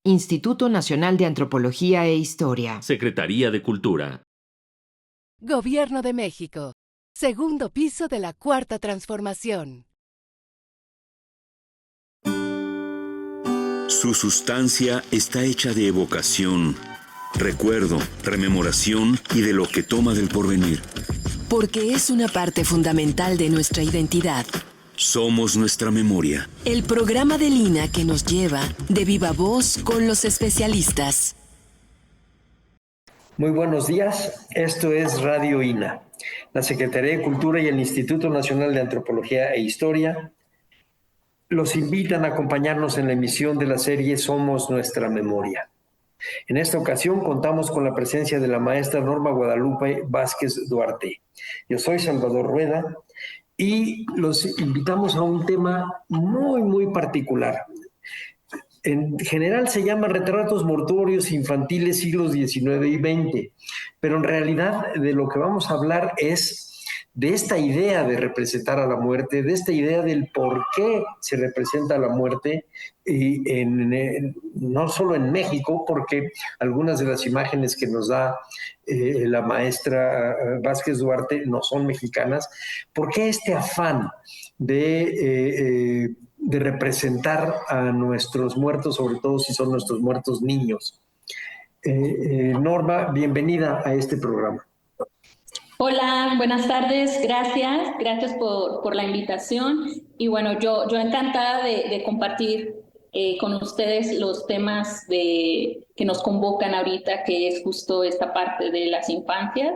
Instituto Nacional de Antropología e Historia. Secretaría de Cultura. Gobierno de México. Segundo piso de la Cuarta Transformación. Su sustancia está hecha de evocación, recuerdo, rememoración y de lo que toma del porvenir. Porque es una parte fundamental de nuestra identidad. Somos nuestra memoria. El programa del INA que nos lleva de viva voz con los especialistas. Muy buenos días, esto es Radio INA. La Secretaría de Cultura y el Instituto Nacional de Antropología e Historia los invitan a acompañarnos en la emisión de la serie Somos Nuestra Memoria. En esta ocasión contamos con la presencia de la maestra Norma Guadalupe Vázquez Duarte. Yo soy Salvador Rueda y los invitamos a un tema muy particular. En general se llama Retratos Mortuorios Infantiles siglos XIX y XX, pero en realidad de lo que vamos a hablar es de esta idea de representar a la muerte, de esta idea del por qué se representa a la muerte, y no solo en México, porque algunas de las imágenes que nos da la maestra Vázquez Duarte no son mexicanas. ¿Por qué este afán de representar a nuestros muertos, sobre todo si son nuestros muertos niños? Norma, bienvenida a este programa. Hola, buenas tardes, gracias por la invitación y bueno, yo encantada de compartir con ustedes los temas que nos convocan ahorita, que es justo esta parte de las infancias,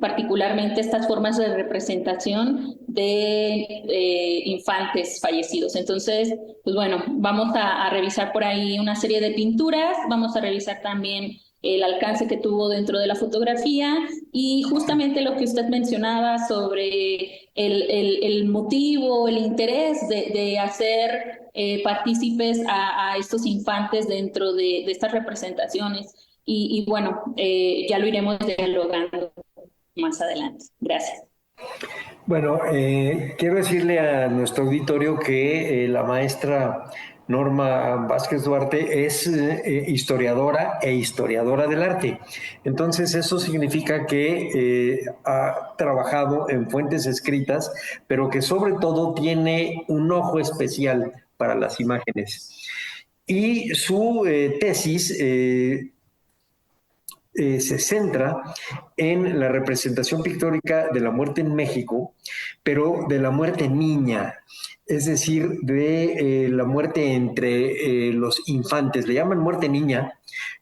particularmente estas formas de representación de infantes fallecidos. Entonces, pues bueno, vamos a revisar por ahí una serie de pinturas, vamos a revisar también el alcance que tuvo dentro de la fotografía y justamente lo que usted mencionaba sobre el motivo, el interés de hacer partícipes a estos infantes dentro de estas representaciones. Y bueno, ya lo iremos dialogando más adelante. Gracias. Bueno, quiero decirle a nuestro auditorio que la maestra Norma Vázquez Duarte es historiadora e historiadora del arte. Entonces, eso significa que ha trabajado en fuentes escritas, pero que sobre todo tiene un ojo especial para las imágenes. Y su tesis se centra en la representación pictórica de la muerte en México, pero de la muerte niña, es decir, de la muerte entre los infantes. Le llaman muerte niña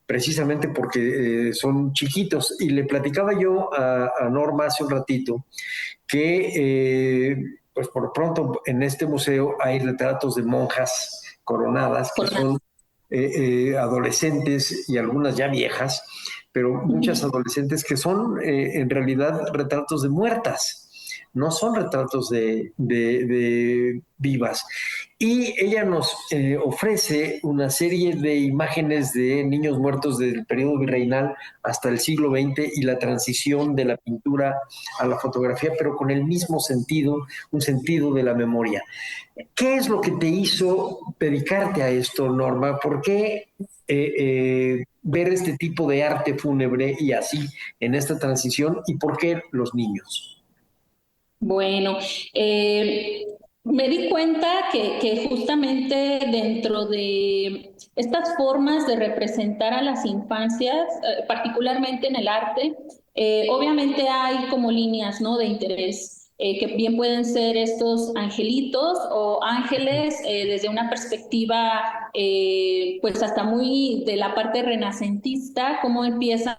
precisamente porque son chiquitos. Y le platicaba yo a Norma hace un ratito que, pues por pronto en este museo hay retratos de monjas coronadas que son adolescentes y algunas ya viejas, pero muchas adolescentes que son en realidad retratos de muertas, no son retratos de vivas. Y ella nos ofrece una serie de imágenes de niños muertos del periodo virreinal hasta el siglo XX y la transición de la pintura a la fotografía, pero con el mismo sentido, un sentido de la memoria. ¿Qué es lo que te hizo dedicarte a esto, Norma? ¿Por qué ver este tipo de arte fúnebre y así en esta transición? ¿Y por qué los niños? Bueno, me di cuenta que justamente dentro de estas formas de representar a las infancias, particularmente en el arte, obviamente hay como líneas, ¿no?, de interés, que bien pueden ser estos angelitos o ángeles desde una perspectiva pues hasta muy de la parte renacentista, cómo empiezan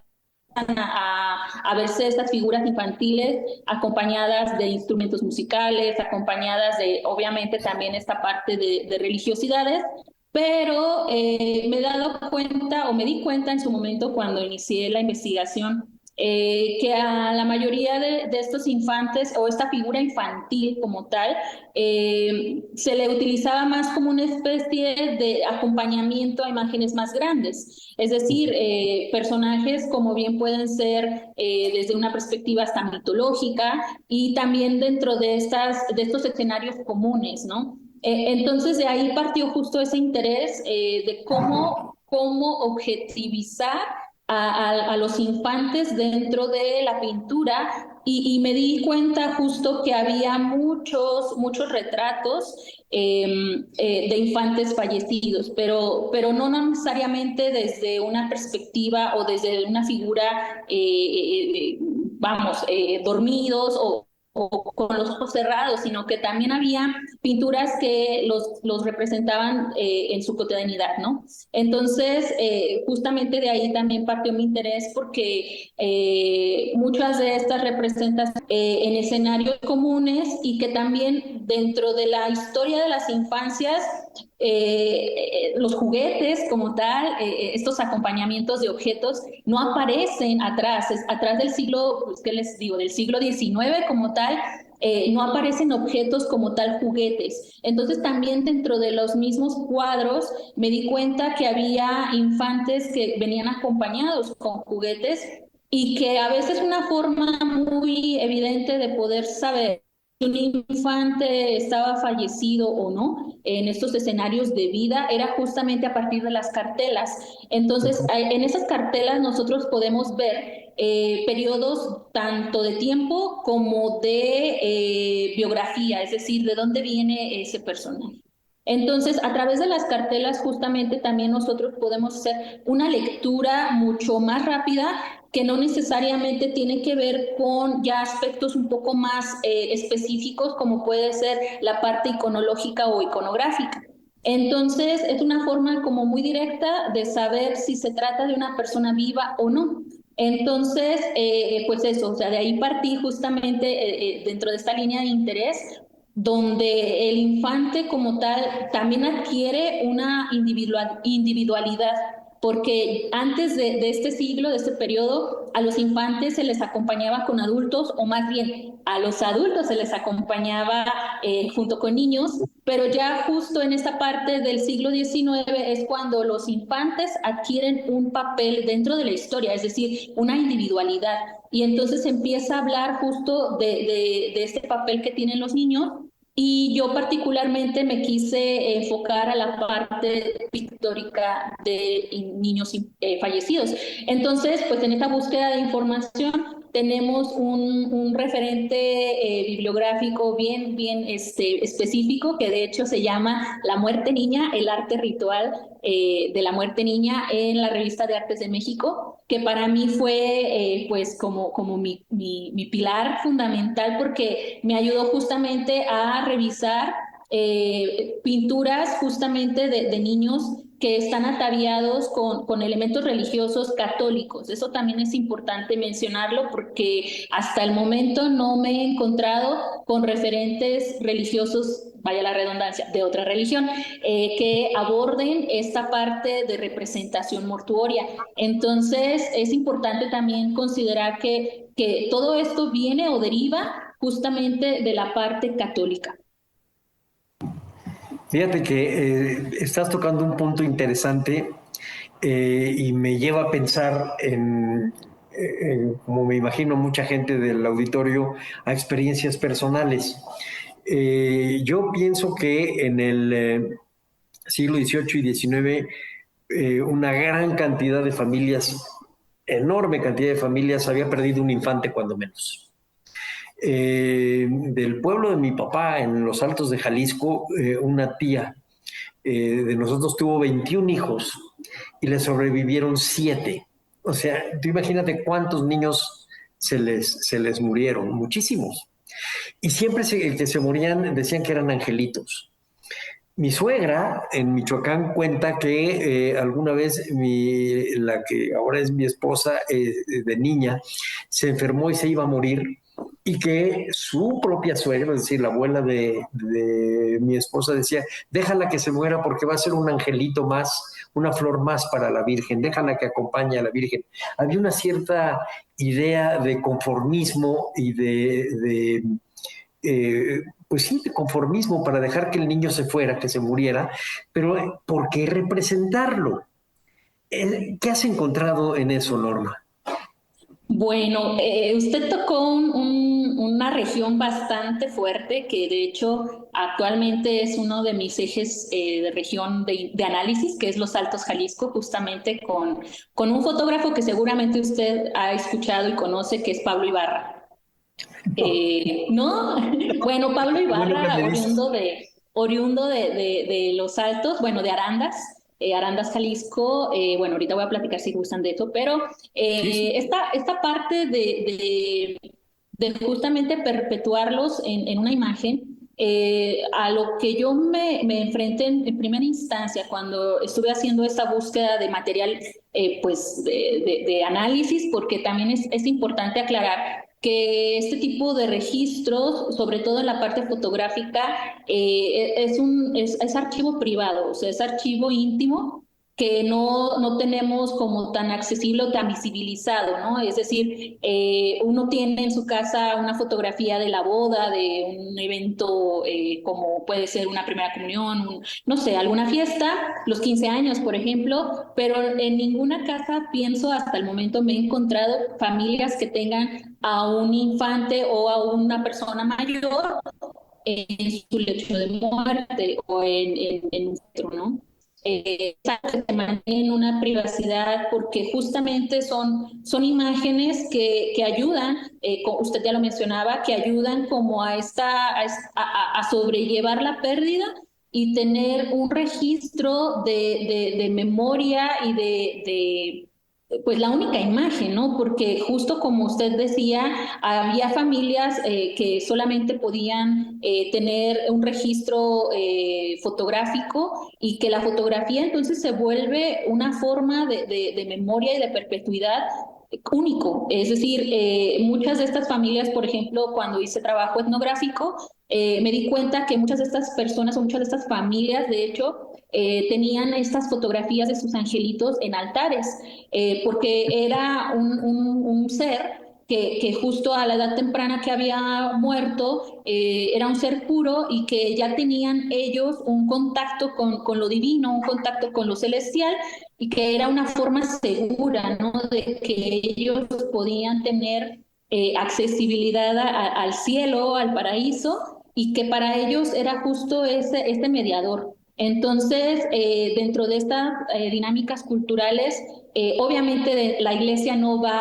a verse estas figuras infantiles acompañadas de instrumentos musicales, acompañadas de obviamente también esta parte de religiosidades, pero me he dado cuenta o me di cuenta en su momento cuando inicié la investigación que a la mayoría de estos infantes o esta figura infantil como tal se le utilizaba más como una especie de acompañamiento a imágenes más grandes, es decir, personajes como bien pueden ser desde una perspectiva hasta mitológica y también dentro de estos escenarios comunes, ¿no? Entonces de ahí partió justo ese interés de cómo objetivizar a los infantes dentro de la pintura y me di cuenta justo que había muchos retratos de infantes fallecidos, pero no necesariamente desde una perspectiva o desde una figura, dormidos o con los ojos cerrados, sino que también había pinturas que los representaban en su cotidianidad, ¿no? Entonces, justamente de ahí también partió mi interés porque muchas de estas representan en escenarios comunes y que también dentro de la historia de las infancias los juguetes como tal, estos acompañamientos de objetos no aparecen atrás del siglo, pues, ¿qué les digo? Del siglo XIX como tal, no aparecen objetos como tal juguetes. Entonces también dentro de los mismos cuadros me di cuenta que había infantes que venían acompañados con juguetes y que a veces una forma muy evidente de poder saber si un infante estaba fallecido o no en estos escenarios de vida era justamente a partir de las cartelas. Entonces, en esas cartelas nosotros podemos ver periodos tanto de tiempo como de biografía, es decir, de dónde viene ese personaje. Entonces, a través de las cartelas justamente también nosotros podemos hacer una lectura mucho más rápida que no necesariamente tiene que ver con ya aspectos un poco más específicos como puede ser la parte iconológica o iconográfica. Entonces, es una forma como muy directa de saber si se trata de una persona viva o no. Entonces, pues eso, o sea, de ahí partí justamente dentro de esta línea de interés donde el infante como tal también adquiere una individualidad, porque antes de este siglo, de este periodo, a los infantes se les acompañaba con adultos, o más bien a los adultos se les acompañaba junto con niños, pero ya justo en esta parte del siglo XIX es cuando los infantes adquieren un papel dentro de la historia, es decir, una individualidad. Y entonces se empieza a hablar justo de este papel que tienen los niños. Y yo particularmente me quise enfocar a la parte pictórica de niños fallecidos. Entonces, pues en esta búsqueda de información tenemos un referente bibliográfico bien específico que de hecho se llama La muerte niña, el arte ritual de la muerte niña en la Revista de Artes de México, que para mí fue pues como mi pilar fundamental porque me ayudó justamente a revisar pinturas justamente de niños que están ataviados con elementos religiosos católicos. Eso también es importante mencionarlo porque hasta el momento no me he encontrado con referentes religiosos, vaya la redundancia, de otra religión, que aborden esta parte de representación mortuoria. Entonces, es importante también considerar que todo esto viene o deriva justamente de la parte católica. Fíjate que estás tocando un punto interesante y me lleva a pensar como me imagino mucha gente del auditorio, a experiencias personales. Yo pienso que en el siglo XVIII y XIX una gran cantidad de familias, enorme cantidad de familias, había perdido un infante cuando menos. Del pueblo de mi papá, en los Altos de Jalisco, una tía de nosotros tuvo 21 hijos y le sobrevivieron 7. O sea, tú imagínate cuántos niños se les murieron, muchísimos. Y siempre que se morían decían que eran angelitos. Mi suegra en Michoacán cuenta que alguna vez la que ahora es mi esposa de niña se enfermó y se iba a morir y que su propia suegra, es decir, la abuela de mi esposa decía, déjala que se muera porque va a ser un angelito más, una flor más para la Virgen, déjala que acompañe a la Virgen. Había una cierta idea de conformismo y pues sí, de conformismo para dejar que el niño se fuera, que se muriera, pero ¿por qué representarlo? ¿Qué has encontrado en eso, Norma? Bueno, usted tocó un una región bastante fuerte, que de hecho actualmente es uno de mis ejes de región de análisis, que es Los Altos Jalisco, justamente con un fotógrafo que seguramente usted ha escuchado y conoce, que es Pablo Ibarra. ¿No? Bueno, Pablo Ibarra, oriundo de Los Altos, bueno, de Arandas. Arandas, Jalisco, bueno, ahorita voy a platicar si gustan de eso, pero Sí. esta parte de justamente perpetuarlos en una imagen, a lo que yo me enfrenté en primera instancia cuando estuve haciendo esta búsqueda de material pues de análisis, porque también es importante aclarar que este tipo de registros, sobre todo en la parte fotográfica, es archivo privado, o sea, es archivo íntimo que no tenemos como tan accesible o tan visibilizado, ¿no? Es decir, uno tiene en su casa una fotografía de la boda, de un evento como puede ser una primera comunión, no sé, alguna fiesta, los 15 años, por ejemplo, pero en ninguna casa, pienso, hasta el momento me he encontrado familias que tengan a un infante o a una persona mayor en su lecho de muerte o en un centro, ¿no? Que te mantienen una privacidad porque justamente son imágenes que ayudan, usted ya lo mencionaba, que ayudan como a sobrellevar la pérdida y tener un registro de memoria y pues la única imagen, ¿no? Porque justo como usted decía, había familias que solamente podían tener un registro fotográfico y que la fotografía entonces se vuelve una forma de memoria y de perpetuidad único. Es decir, muchas de estas familias, por ejemplo, cuando hice trabajo etnográfico, me di cuenta que muchas de estas personas o muchas de estas familias, de hecho, tenían estas fotografías de sus angelitos en altares, porque era un ser que justo a la edad temprana que había muerto, era un ser puro y que ya tenían ellos un contacto con lo divino, un contacto con lo celestial, y que era una forma segura, ¿no? De que ellos podían tener accesibilidad al cielo, al paraíso, y que para ellos era justo este mediador. Entonces, dentro de estas dinámicas culturales, obviamente la iglesia no va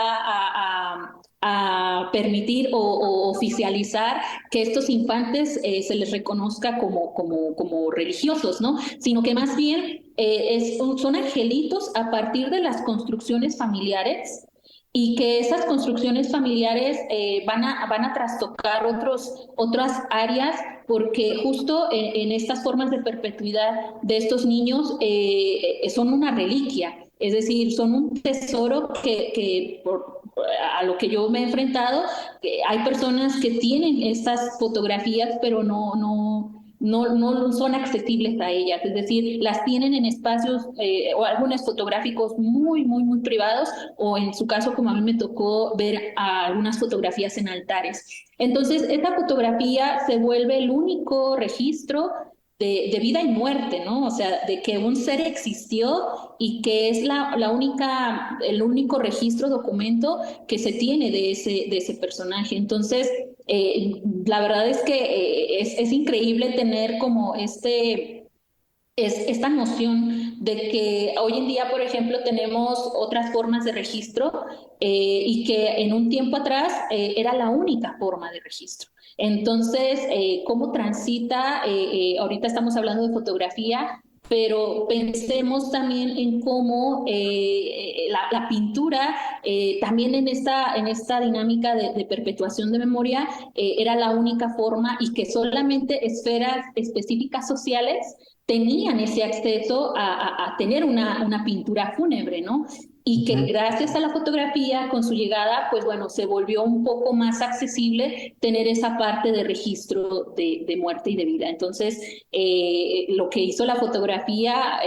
a permitir o oficializar que estos infantes se les reconozca como religiosos, ¿no? Sino que más bien son angelitos a partir de las construcciones familiares y que esas construcciones familiares van a trastocar otras áreas porque justo en estas formas de perpetuidad de estos niños son una reliquia, es decir, son un tesoro que a lo que yo me he enfrentado, hay personas que tienen estas fotografías pero no son accesibles a ellas, es decir, las tienen en espacios o álbumes fotográficos muy privados, o en su caso, como a mí me tocó ver algunas fotografías en altares. Entonces, esta fotografía se vuelve el único registro de vida y muerte, ¿no? O sea, de que un ser existió y que es el único registro, documento que se tiene de ese personaje. Entonces, la verdad es que es increíble tener como esta noción de que hoy en día, por ejemplo, tenemos otras formas de registro y que en un tiempo atrás era la única forma de registro. Entonces, ¿cómo transita? Ahorita estamos hablando de fotografía, pero pensemos también en cómo la pintura, también en esta dinámica de perpetuación de memoria, era la única forma y que solamente esferas específicas sociales tenían ese acceso a tener una pintura fúnebre, ¿no? Y que gracias a la fotografía, con su llegada, pues bueno, se volvió un poco más accesible tener esa parte de registro de muerte y de vida. Entonces, lo que hizo la fotografía,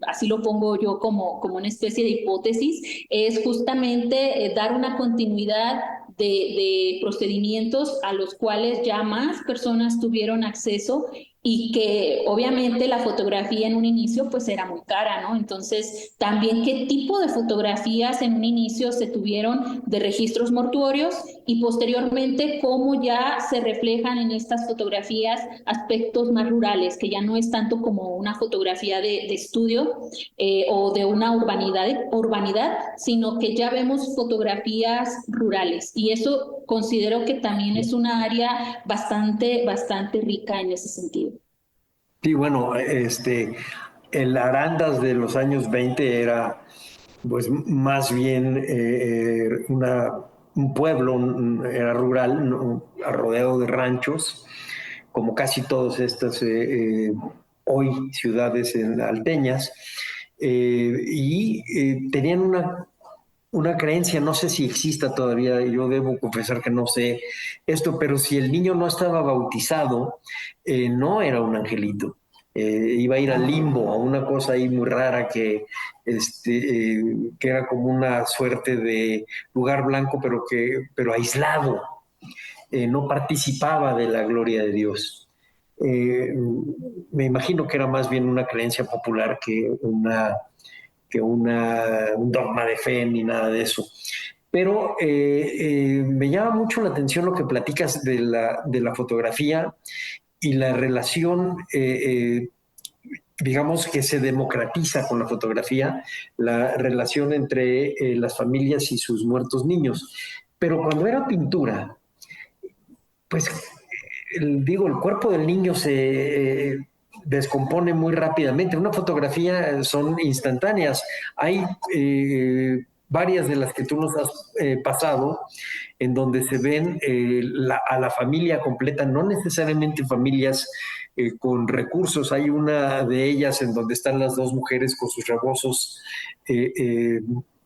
así lo pongo yo como una especie de hipótesis, es justamente dar una continuidad de procedimientos a los cuales ya más personas tuvieron acceso y que obviamente la fotografía en un inicio pues era muy cara, ¿no? Entonces, también qué tipo de fotografías en un inicio se tuvieron de registros mortuorios y posteriormente cómo ya se reflejan en estas fotografías aspectos más rurales, que ya no es tanto como una fotografía de estudio o de una urbanidad, sino que ya vemos fotografías rurales. Y eso considero que también es una área bastante rica en ese sentido. Sí, bueno, el Arandas de los años 20 era pues más bien un pueblo, era rural, ¿no? Rodeado de ranchos, como casi todas estas hoy ciudades alteñas, y tenían una creencia, no sé si exista todavía, yo debo confesar que no sé esto, pero si el niño no estaba bautizado, no era un angelito. Iba a ir al limbo, a una cosa ahí muy rara que era como una suerte de lugar blanco, pero aislado. No participaba de la gloria de Dios. Me imagino que era más bien una creencia popular que un dogma de fe ni nada de eso. Pero me llama mucho la atención lo que platicas de la fotografía y la relación, digamos, que se democratiza con la fotografía, la relación entre las familias y sus muertos niños. Pero cuando era pintura, pues digo, el cuerpo del niño se descompone muy rápidamente. Una fotografía son instantáneas. Hay varias de las que tú nos has pasado en donde se ven a la familia completa, no necesariamente familias con recursos. Hay una de ellas en donde están las dos mujeres con sus rebozos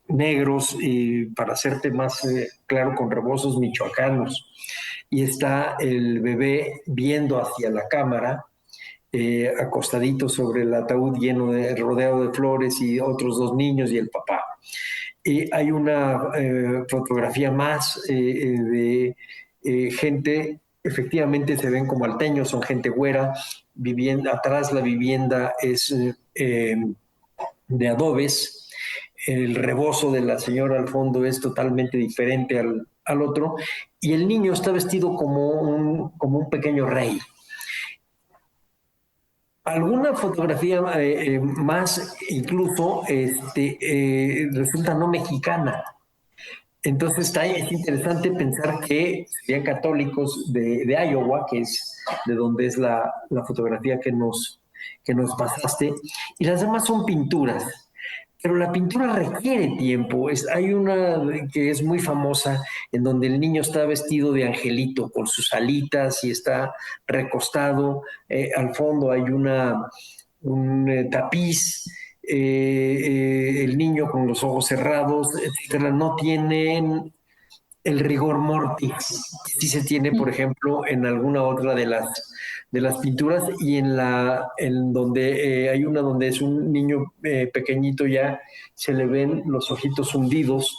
negros, y para hacerte más claro, con rebozos michoacanos. Y está el bebé viendo hacia la cámara, acostadito sobre el ataúd rodeado de flores, y otros dos niños y el papá. Hay una fotografía más de gente, efectivamente se ven como alteños, son gente güera, atrás la vivienda es de adobes, el rebozo de la señora al fondo es totalmente diferente al otro, y el niño está vestido como un pequeño rey. Alguna fotografía más incluso resulta no mexicana. Entonces es interesante pensar que serían católicos de Iowa, que es de donde es la fotografía que nos pasaste, y las demás son pinturas. Pero la pintura requiere tiempo. Hay una que es muy famosa en donde el niño está vestido de angelito con sus alitas y está recostado. Al fondo hay un tapiz. El niño con los ojos cerrados, etcétera. No tienen el rigor mortis que sí se tiene, por ejemplo, en alguna otra de las pinturas, y en donde hay una donde es un niño pequeñito, ya se le ven los ojitos hundidos,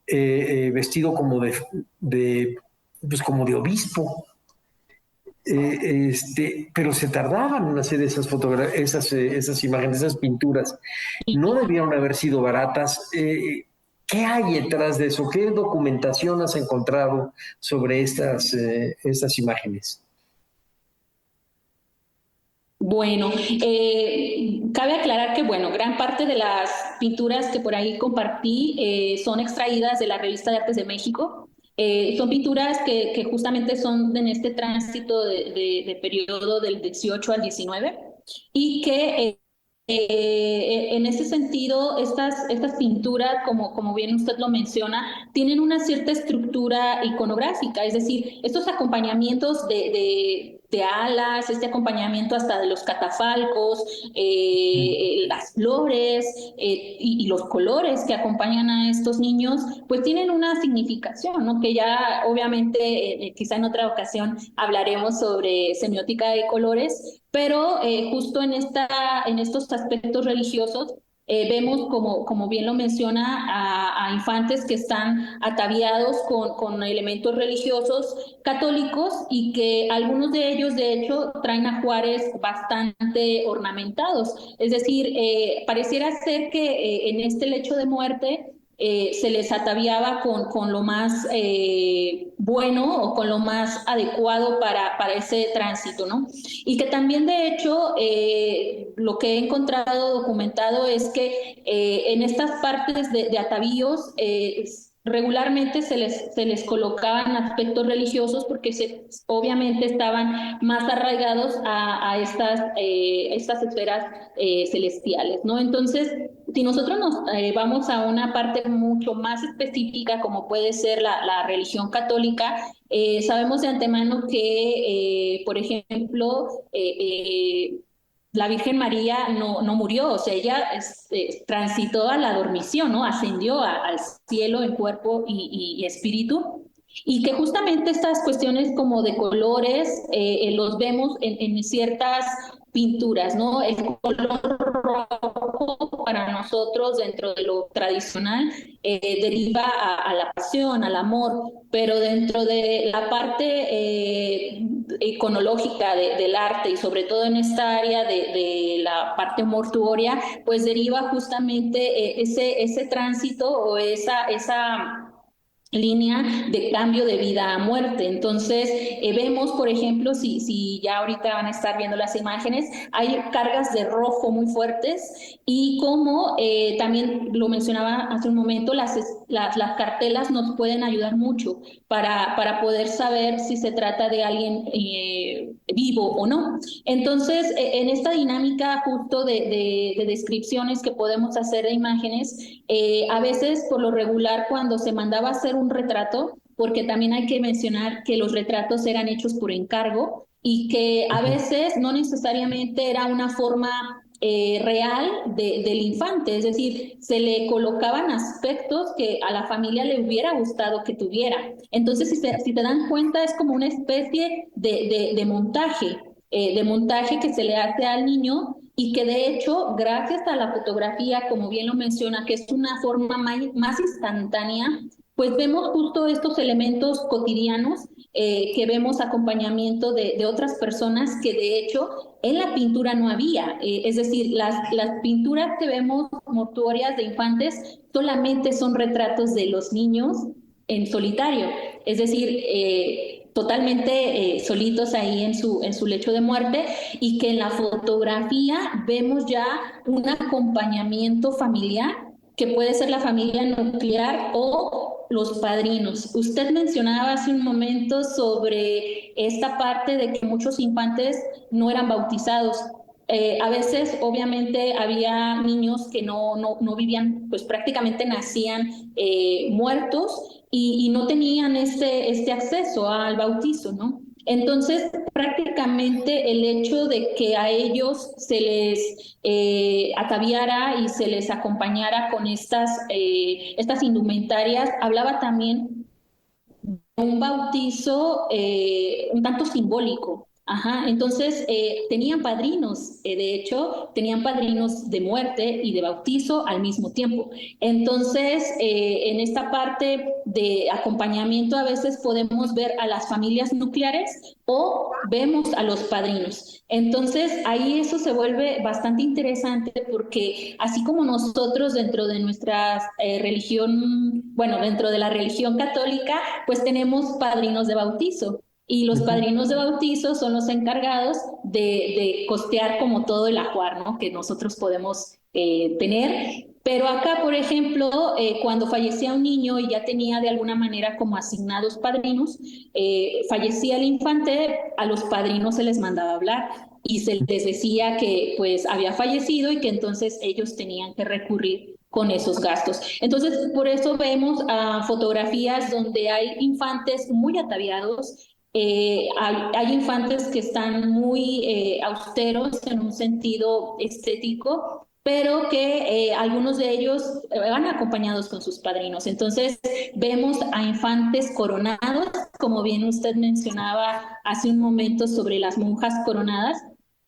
vestido como pues como de obispo. Pero se tardaban en hacer esas imágenes, esas pinturas. No debieron haber sido baratas. ¿Qué hay detrás de eso? ¿Qué documentación has encontrado sobre estas imágenes? Bueno, cabe aclarar que, bueno, gran parte de las pinturas que por ahí compartí son extraídas de la Revista de Artes de México. Son pinturas que justamente son en este tránsito de periodo del 18 al 19 y que en ese sentido estas pinturas, como bien usted lo menciona, tienen una cierta estructura iconográfica, es decir, estos acompañamientos de alas, este acompañamiento hasta de los catafalcos, las flores y los colores que acompañan a estos niños, pues tienen una significación, ¿no? Que ya obviamente quizá en otra ocasión hablaremos sobre semiótica de colores, pero justo en estos aspectos religiosos Vemos, como bien lo menciona, a infantes que están ataviados con elementos religiosos católicos y que algunos de ellos, de hecho, traen ajuares bastante ornamentados. Es decir, pareciera ser que en este lecho de muerte se les ataviaba con lo más bueno o con lo más adecuado para ese tránsito, ¿no? Y que también, de hecho, lo que he encontrado documentado es que en estas partes de atavíos regularmente se les colocaban aspectos religiosos porque obviamente estaban más arraigados a estas esferas celestiales, ¿no? Entonces, si nosotros nos vamos a una parte mucho más específica, como puede ser la religión católica, sabemos de antemano que, por ejemplo, la Virgen María no murió, o sea, ella transitó a la dormición, ¿no? Ascendió al cielo en cuerpo y espíritu. Y que justamente estas cuestiones como de colores los vemos en ciertas pinturas, ¿no? El color rojo para nosotros dentro de lo tradicional deriva a la pasión, al amor, pero dentro de la parte iconológica del arte y sobre todo en esta área de la parte mortuoria, pues deriva justamente ese tránsito o esa línea de cambio de vida a muerte. Entonces, vemos, por ejemplo, si ya ahorita van a estar viendo las imágenes, hay cargas de rojo muy fuertes y como también lo mencionaba hace un momento, las cartelas nos pueden ayudar mucho para poder saber si se trata de alguien vivo o no. Entonces, en esta dinámica justo de descripciones que podemos hacer de imágenes, a veces por lo regular cuando se mandaba a hacer un retrato, porque también hay que mencionar que los retratos eran hechos por encargo y que a veces no necesariamente era una forma real del infante, es decir, se le colocaban aspectos que a la familia le hubiera gustado que tuviera. Entonces, si te dan cuenta, es como una especie de montaje que se le hace al niño y que de hecho, gracias a la fotografía, como bien lo menciona, que es una forma más instantánea, pues vemos justo estos elementos cotidianos que vemos acompañamiento de otras personas que de hecho en la pintura no había. Es decir, las pinturas que vemos mortuorias de infantes solamente son retratos de los niños en solitario. Es decir, totalmente solitos ahí en su lecho de muerte y que en la fotografía vemos ya un acompañamiento familiar que puede ser la familia nuclear o los padrinos. Usted mencionaba hace un momento sobre esta parte de que muchos infantes no eran bautizados. A veces, obviamente, había niños que no vivían, pues prácticamente nacían muertos y no tenían este acceso al bautizo, ¿no? Entonces, prácticamente el hecho de que a ellos se les ataviara y se les acompañara con estas indumentarias, hablaba también de un bautizo un tanto simbólico. Ajá, entonces tenían padrinos, de hecho, tenían padrinos de muerte y de bautizo al mismo tiempo. Entonces, en esta parte de acompañamiento a veces podemos ver a las familias nucleares o vemos a los padrinos. Entonces, ahí eso se vuelve bastante interesante porque así como nosotros dentro de nuestra religión, bueno, dentro de la religión católica, pues tenemos padrinos de bautizo. Y los padrinos de bautizo son los encargados de costear como todo el ajuar, ¿no? Que nosotros podemos tener. Pero acá, por ejemplo, cuando fallecía un niño y ya tenía de alguna manera como asignados padrinos, fallecía el infante, a los padrinos se les mandaba hablar y se les decía que pues había fallecido y que entonces ellos tenían que recurrir con esos gastos. Entonces, por eso vemos fotografías donde hay infantes muy ataviados. Hay infantes que están muy austeros en un sentido estético, pero que algunos de ellos van acompañados con sus padrinos. Entonces vemos a infantes coronados, como bien usted mencionaba hace un momento sobre las monjas coronadas,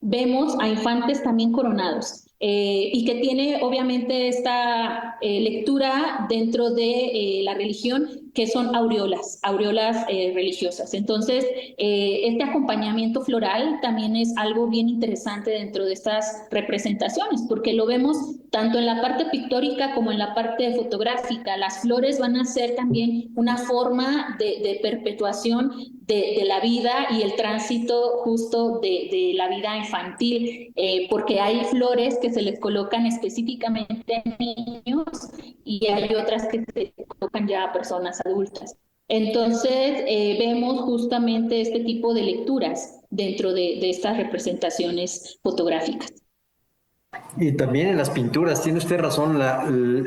vemos a infantes también coronados. y que tiene obviamente esta lectura dentro de la religión, que son aureolas religiosas. Entonces, este acompañamiento floral también es algo bien interesante dentro de estas representaciones, porque lo vemos tanto en la parte pictórica como en la parte fotográfica. Las flores van a ser también una forma de perpetuación de la vida y el tránsito justo de la vida infantil, porque hay flores que se les colocan específicamente a niños y hay otras que se colocan ya a personas adultas. Entonces, vemos justamente este tipo de lecturas dentro de estas representaciones fotográficas. Y también en las pinturas, tiene usted razón,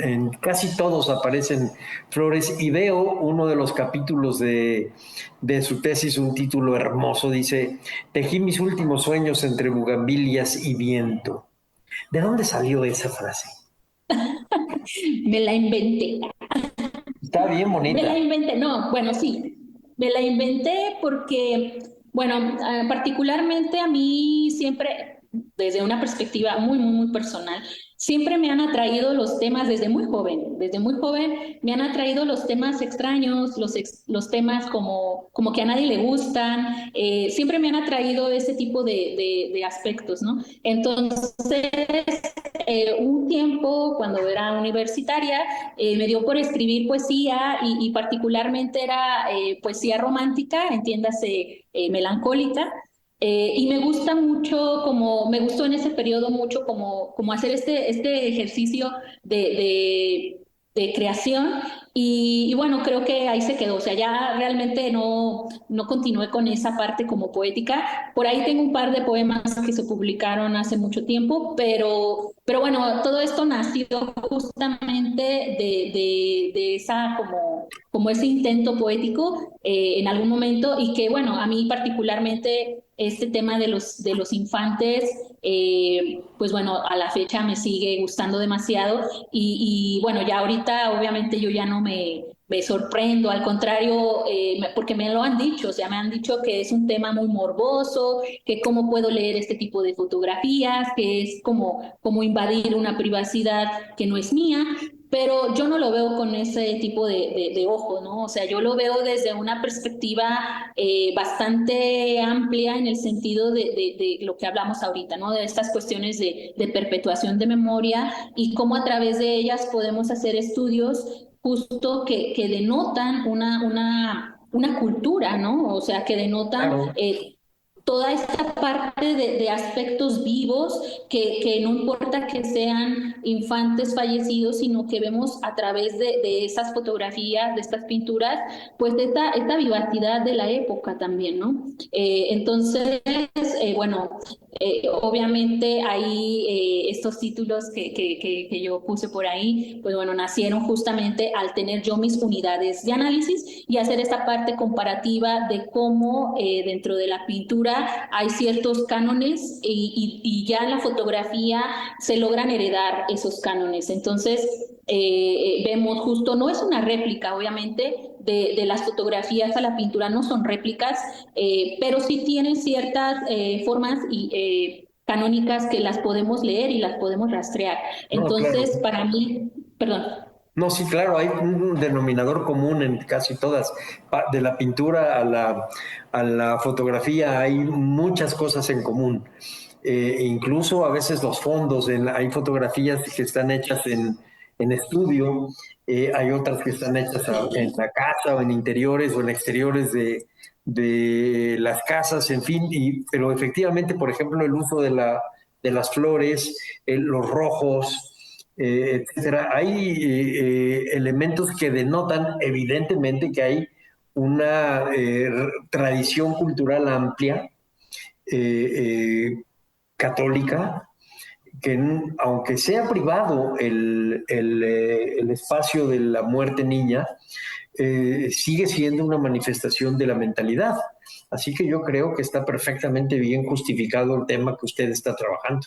en casi todos aparecen flores, y veo uno de los capítulos de su tesis, un título hermoso, dice: tejí mis últimos sueños entre bugambilias y viento. ¿De dónde salió esa frase? Me la inventé. Está bien bonita. Me la inventé, no, bueno, sí, me la inventé porque, bueno, particularmente a mí siempre, desde una perspectiva muy personal, siempre me han atraído los temas desde muy joven me han atraído los temas extraños, los temas como que a nadie le gustan, siempre me han atraído ese tipo de aspectos, ¿no? Entonces, un tiempo cuando era universitaria, me dio por escribir poesía y particularmente era poesía romántica, entiéndase, melancólica. Y me gusta mucho, me gustó en ese periodo mucho como hacer este ejercicio de creación y bueno, creo que ahí se quedó, o sea, ya realmente no continué con esa parte como poética. Por ahí tengo un par de poemas que se publicaron hace mucho tiempo, pero bueno, todo esto nació justamente de esa como ese intento poético en algún momento, y que bueno, a mí particularmente este tema de los infantes, pues bueno, a la fecha me sigue gustando demasiado y bueno, ya ahorita obviamente yo ya no me sorprendo, al contrario, porque me lo han dicho, o sea, me han dicho que es un tema muy morboso, que cómo puedo leer este tipo de fotografías, que es como invadir una privacidad que no es mía. Pero yo no lo veo con ese tipo de ojo, ¿no? O sea, yo lo veo desde una perspectiva bastante amplia en el sentido de lo que hablamos ahorita, ¿no? De estas cuestiones de perpetuación de memoria y cómo a través de ellas podemos hacer estudios justo que denotan una cultura, ¿no? O sea, que denotan... Claro. Toda esta parte de aspectos vivos que no importa que sean infantes fallecidos, sino que vemos a través de esas fotografías, de estas pinturas, pues esta vivacidad de la época también, ¿no? Entonces, bueno, obviamente ahí estos títulos que yo puse por ahí, pues bueno, nacieron justamente al tener yo mis unidades de análisis y hacer esta parte comparativa de cómo dentro de la pintura hay ciertos cánones y ya en la fotografía se logran heredar esos cánones. Entonces, vemos justo, no es una réplica, obviamente, de las fotografías a la pintura, no son réplicas, pero sí tienen ciertas formas canónicas que las podemos leer y las podemos rastrear. Entonces, claro, para mí, perdón. No, sí, claro, hay un denominador común en casi todas. De la pintura a la fotografía hay muchas cosas en común. Incluso a veces los fondos, hay fotografías que están hechas en estudio, hay otras que están hechas en la casa o en interiores o en exteriores de las casas, en fin. Pero efectivamente, por ejemplo, el uso de las flores, los rojos, etcétera. Hay elementos que denotan evidentemente que hay una tradición cultural amplia, católica, que aunque sea privado el espacio de la muerte niña, sigue siendo una manifestación de la mentalidad. Así que yo creo que está perfectamente bien justificado el tema que usted está trabajando.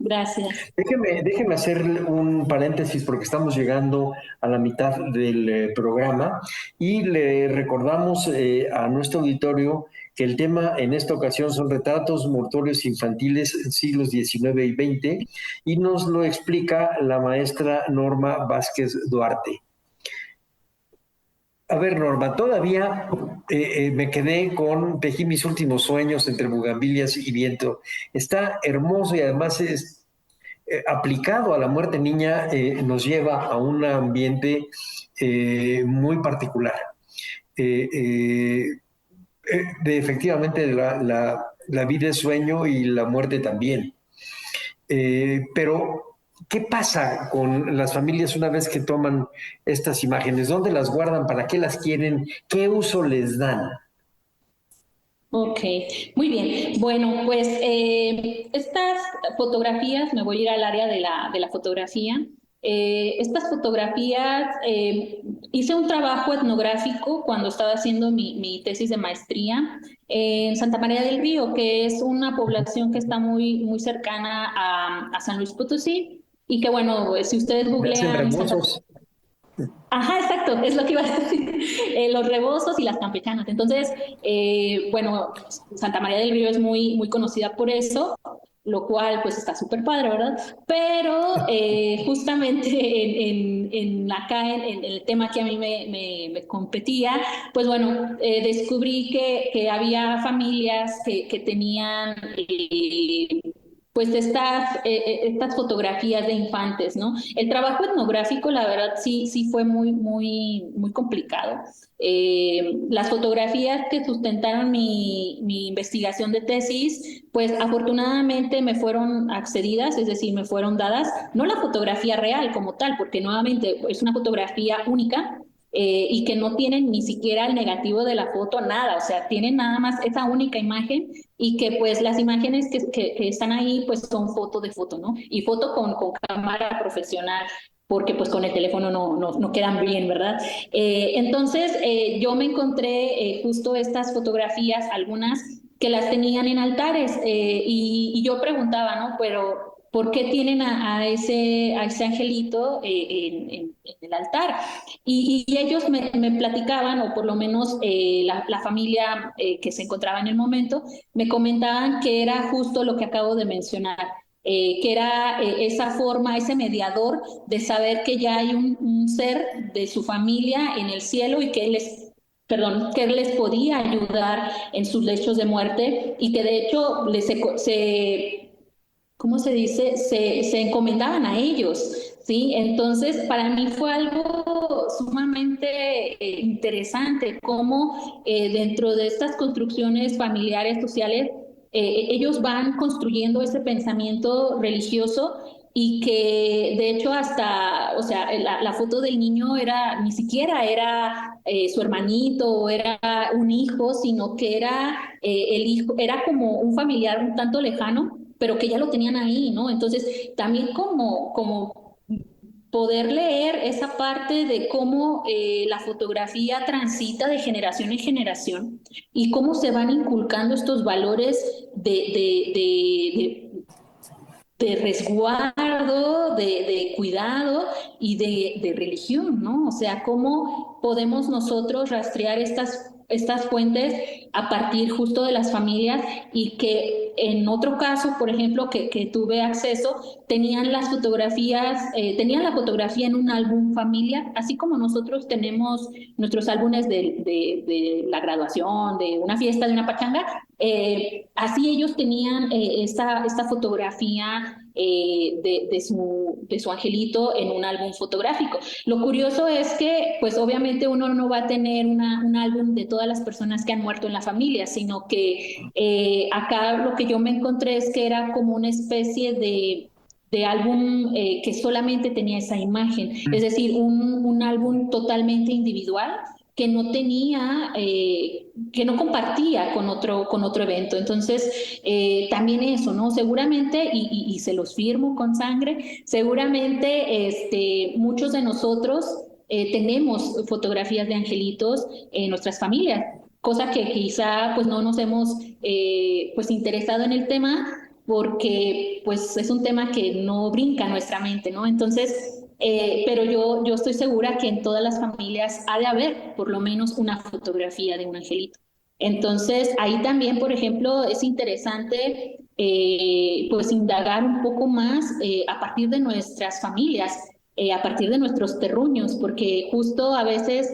Gracias. Déjeme hacer un paréntesis porque estamos llegando a la mitad del programa y le recordamos a nuestro auditorio que el tema en esta ocasión son retratos mortuorios infantiles en siglos XIX y XX, y nos lo explica la maestra Norma Vázquez Duarte. A ver, Norma, todavía me quedé con Tejí mis últimos sueños entre bugambilias y viento. Está hermoso y además es aplicado a la muerte niña, nos lleva a un ambiente muy particular. Efectivamente, la vida es sueño y la muerte también. Pero, ¿qué pasa con las familias una vez que toman estas imágenes? ¿Dónde las guardan? ¿Para qué las quieren? ¿Qué uso les dan? Ok, muy bien. Bueno, pues estas fotografías, me voy a ir al área de la fotografía. Estas fotografías, hice un trabajo etnográfico cuando estaba haciendo mi tesis de maestría en Santa María del Río, que es una población que está muy, muy cercana a San Luis Potosí, y que bueno, si ustedes googlean... Ajá, exacto, es lo que iba a decir. Los rebozos y las campechanas. Entonces, bueno, Santa María del Río es muy, muy conocida por eso, lo cual pues está súper padre, ¿verdad? Pero justamente acá en el tema que a mí me competía, pues bueno, descubrí que había familias que tenían... pues estas fotografías de infantes, ¿no? El trabajo etnográfico, la verdad, sí fue muy, muy, muy complicado. Las fotografías que sustentaron mi investigación de tesis, pues afortunadamente me fueron accedidas, es decir, me fueron dadas, no la fotografía real como tal, porque nuevamente es una fotografía única, y que no tienen ni siquiera el negativo de la foto, nada, o sea, tienen nada más esa única imagen, y que pues las imágenes que están ahí pues son foto de foto, ¿no? Y foto con cámara profesional, porque pues con el teléfono no quedan bien, ¿verdad? Entonces yo me encontré justo estas fotografías, algunas que las tenían en altares, y yo preguntaba, ¿no? Pero ¿por qué tienen a ese angelito en el altar? Y ellos me platicaban, o por lo menos la familia que se encontraba en el momento, me comentaban que era justo lo que acabo de mencionar, que era esa forma, ese mediador de saber que ya hay un ser de su familia en el cielo y que que él les podía ayudar en sus lechos de muerte, y que de hecho ¿cómo se dice? Se encomendaban a ellos, ¿sí? Entonces, para mí fue algo sumamente interesante, cómo dentro de estas construcciones familiares, sociales, ellos van construyendo ese pensamiento religioso, y que de hecho hasta, o sea, la foto del niño ni siquiera era su hermanito o era un hijo, sino que era el hijo, era como un familiar un tanto lejano, pero que ya lo tenían ahí, ¿no? Entonces, también como poder leer esa parte de cómo la fotografía transita de generación en generación, y cómo se van inculcando estos valores de resguardo, de cuidado y de religión, ¿no? O sea, cómo podemos nosotros rastrear estas fuentes a partir justo de las familias, y que en otro caso, por ejemplo, que tuve acceso, tenían la fotografía en un álbum familiar, así como nosotros tenemos nuestros álbumes de la graduación, de una fiesta, de una pachanga, así ellos tenían esta fotografía de su angelito en un álbum fotográfico. Lo curioso es que, pues obviamente uno no va a tener un álbum de todas las personas que han muerto en la familia, sino que acá lo que yo me encontré es que era como una especie de álbum que solamente tenía esa imagen, es decir, un álbum totalmente individual, que no tenía, que no compartía con otro evento. Entonces, también eso, ¿no? Seguramente, y se los firmo con sangre, seguramente muchos de nosotros tenemos fotografías de angelitos en nuestras familias, cosa que quizá pues no nos hemos pues interesado en el tema, porque pues es un tema que no brinca a nuestra mente, ¿no? Entonces, pero yo estoy segura que en todas las familias ha de haber por lo menos una fotografía de un angelito. Entonces, ahí también, por ejemplo, es interesante pues indagar un poco más a partir de nuestras familias, a partir de nuestros terruños, porque justo a veces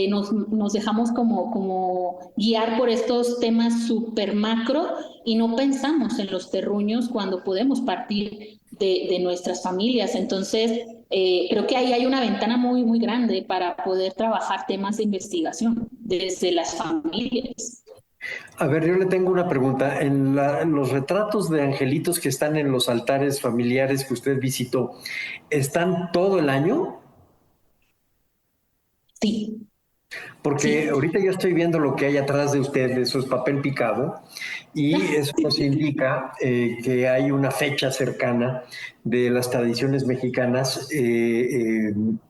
nos dejamos como guiar por estos temas súper macro y no pensamos en los terruños cuando podemos partir de nuestras familias. Entonces, creo que ahí hay una ventana muy, muy grande para poder trabajar temas de investigación desde las familias. A ver, yo le tengo una pregunta. En los retratos de angelitos que están en los altares familiares que usted visitó, ¿están todo el año? Sí, Porque sí. ahorita yo estoy viendo lo que hay atrás de usted, eso es papel picado, y eso nos indica que hay una fecha cercana de las tradiciones mexicanas en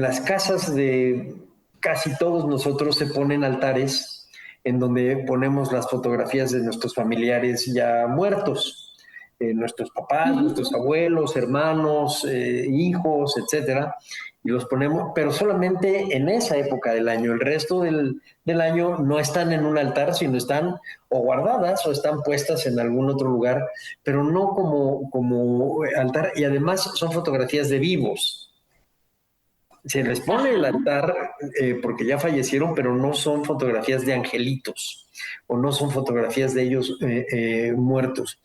las casas de casi todos nosotros se ponen altares en donde ponemos las fotografías de nuestros familiares ya muertos, nuestros papás, nuestros abuelos, hermanos, hijos, etcétera, y los ponemos, pero solamente en esa época del año. El resto del año no están en un altar, sino están o guardadas o están puestas en algún otro lugar, pero no como altar, y además son fotografías de vivos. Se les pone el altar porque ya fallecieron, pero no son fotografías de angelitos o no son fotografías de ellos muertos.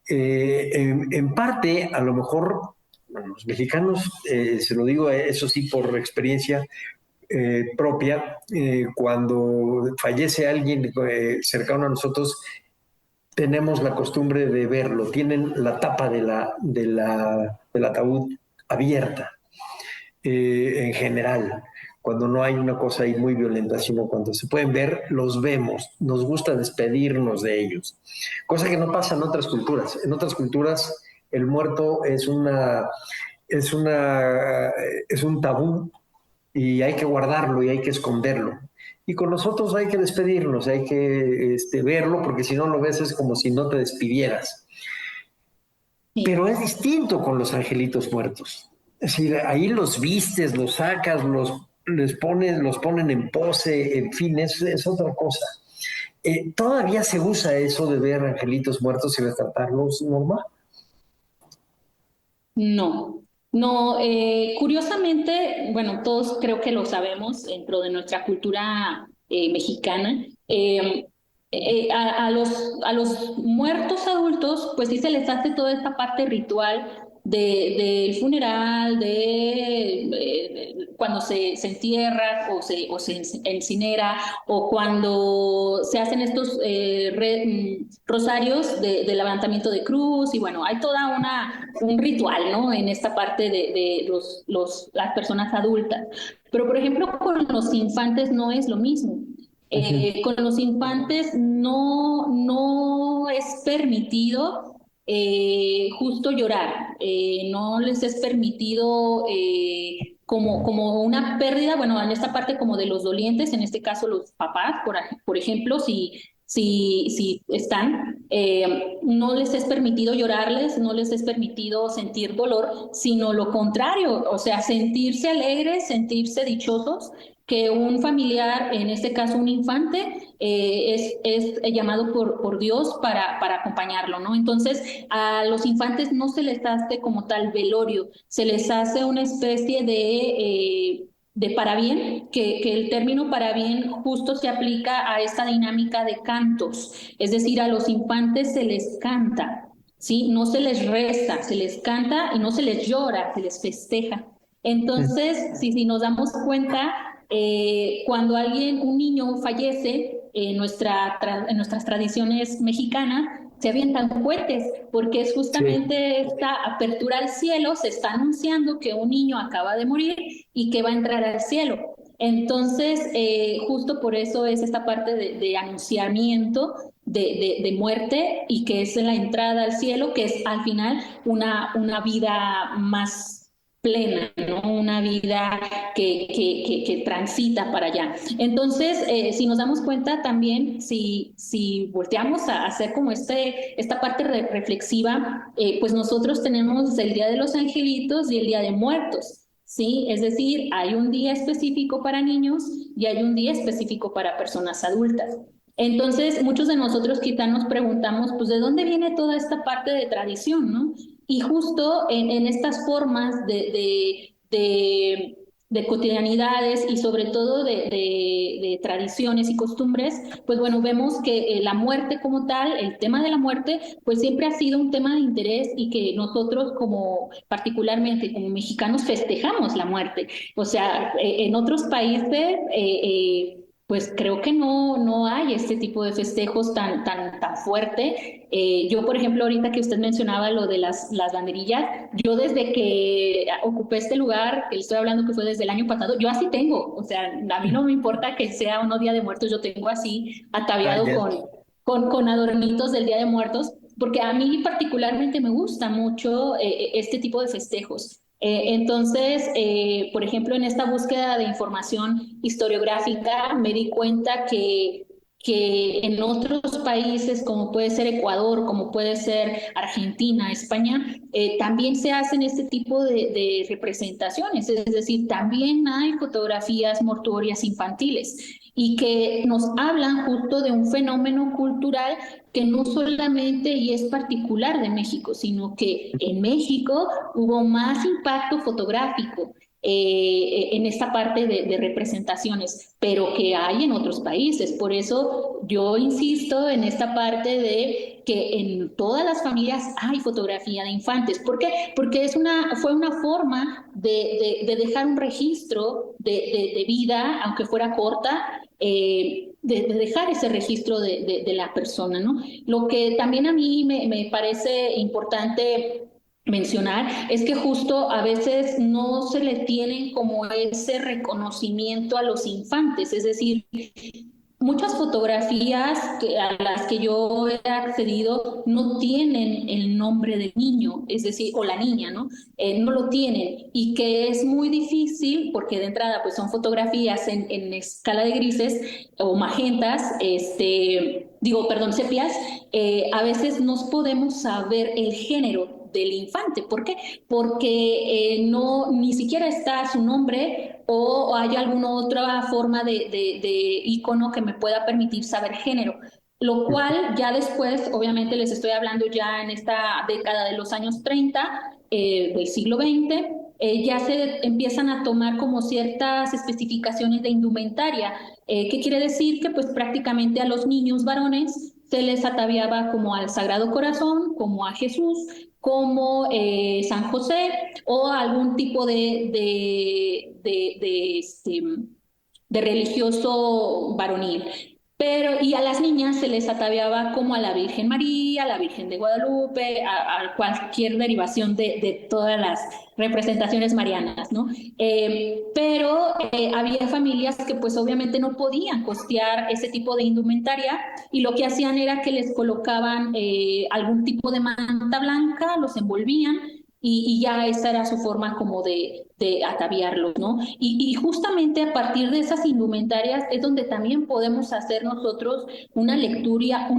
En parte, a lo mejor, bueno, los mexicanos, se lo digo eso sí por experiencia propia, cuando fallece alguien cercano a nosotros, tenemos la costumbre de verlo, tienen la tapa del ataúd abierta en general, cuando no hay una cosa ahí muy violenta, sino cuando se pueden ver, los vemos, nos gusta despedirnos de ellos, cosa que no pasa en otras culturas. En otras culturas el muerto es un tabú y hay que guardarlo y hay que esconderlo. Y con nosotros hay que despedirnos, hay que verlo, porque si no lo ves es como si no te despidieras. Pero es distinto con los angelitos muertos. Es decir, ahí los vistes, los sacas, los ponen en pose, en fin, es otra cosa. ¿Todavía se usa eso de ver angelitos muertos y retratarlos, Norma? No, no, curiosamente, bueno, todos creo que lo sabemos dentro de nuestra cultura mexicana. A los muertos adultos, pues sí se les hace toda esta parte ritual del funeral, cuando se entierra o se incinera, o cuando se hacen estos rosarios de levantamiento de cruz, y bueno, hay toda un ritual, ¿no? En esta parte de las personas adultas. Pero, por ejemplo, con los infantes no es lo mismo. Con los infantes no es permitido justo llorar, no les es permitido como una pérdida, bueno, en esta parte como de los dolientes, en este caso los papás, por ejemplo, si están, no les es permitido llorarles, no les es permitido sentir dolor, sino lo contrario, o sea, sentirse alegres, sentirse dichosos, que un familiar, en este caso un infante, es llamado por Dios para acompañarlo, ¿no? Entonces, a los infantes no se les hace como tal velorio, se les hace una especie de parabién, que el término parabién justo se aplica a esta dinámica de cantos, es decir, a los infantes se les canta, ¿sí? No se les reza, se les canta y no se les llora, se les festeja. Entonces, si nos damos cuenta, cuando un niño fallece, en nuestras tradiciones mexicanas, se avientan cohetes, porque es justamente esta apertura al cielo, se está anunciando que un niño acaba de morir y que va a entrar al cielo. Entonces, justo por eso es esta parte de anunciamiento de muerte, y que es la entrada al cielo, que es al final una vida más plena, ¿no? Una vida que transita para allá. Entonces, si nos damos cuenta también, si volteamos a hacer como esta parte reflexiva, pues nosotros tenemos el Día de los Angelitos y el Día de Muertos. ¿sí? Es decir, hay un día específico para niños y hay un día específico para personas adultas. Entonces, muchos de nosotros quizá nos preguntamos, pues, ¿de dónde viene toda esta parte de tradición, no? Y justo en estas formas de cotidianidades y sobre todo de tradiciones y costumbres, pues bueno, vemos que la muerte como tal, el tema de la muerte, pues siempre ha sido un tema de interés y que nosotros como particularmente como mexicanos festejamos la muerte. O sea, en otros países pues creo que no hay este tipo de festejos tan fuerte. Yo, por ejemplo, ahorita que usted mencionaba lo de las banderillas, yo desde que ocupé este lugar, que le estoy hablando que fue desde el año pasado, yo así tengo. O sea, a mí no me importa que sea o no Día de Muertos, yo tengo así ataviado con adornitos del Día de Muertos, porque a mí particularmente me gusta mucho este tipo de festejos. Entonces, por ejemplo, en esta búsqueda de información historiográfica me di cuenta que en otros países, como puede ser Ecuador, como puede ser Argentina, España, también se hacen este tipo de representaciones, es decir, también hay fotografías mortuorias infantiles y que nos hablan justo de un fenómeno cultural que no solamente y es particular de México, sino que en México hubo más impacto fotográfico en esta parte de representaciones, pero que hay en otros países. Por eso yo insisto en esta parte de que en todas las familias hay fotografía de infantes. ¿Por qué? Porque fue una forma de dejar un registro de vida, aunque fuera corta, de dejar ese registro de la persona, ¿no? Lo que también a mí me parece importante mencionar es que justo a veces no se le tienen como ese reconocimiento a los infantes, es decir, muchas fotografías a las que yo he accedido no tienen el nombre del niño, es decir, o la niña, ¿no? No lo tienen y que es muy difícil porque de entrada pues son fotografías en escala de grises o magentas, sepias, a veces no podemos saber el género del infante. ¿Por qué? Porque no, ni siquiera está su nombre o hay alguna otra forma de icono que me pueda permitir saber género. Lo cual ya después, obviamente les estoy hablando ya en esta década de los años 30 del siglo XX, ya se empiezan a tomar como ciertas especificaciones de indumentaria. ¿Qué quiere decir? Que pues prácticamente a los niños varones se les ataviaba como al Sagrado Corazón, como a Jesús, como San José o algún tipo de religioso varonil. Y a las niñas se les ataviaba como a la Virgen María, a la Virgen de Guadalupe, a cualquier derivación de todas las representaciones marianas, ¿no? Había familias que pues obviamente no podían costear ese tipo de indumentaria y lo que hacían era que les colocaban algún tipo de manta blanca, los envolvían y ya esa era su forma como de ataviarlos, ¿no? Y justamente a partir de esas indumentarias es donde también podemos hacer nosotros una lectura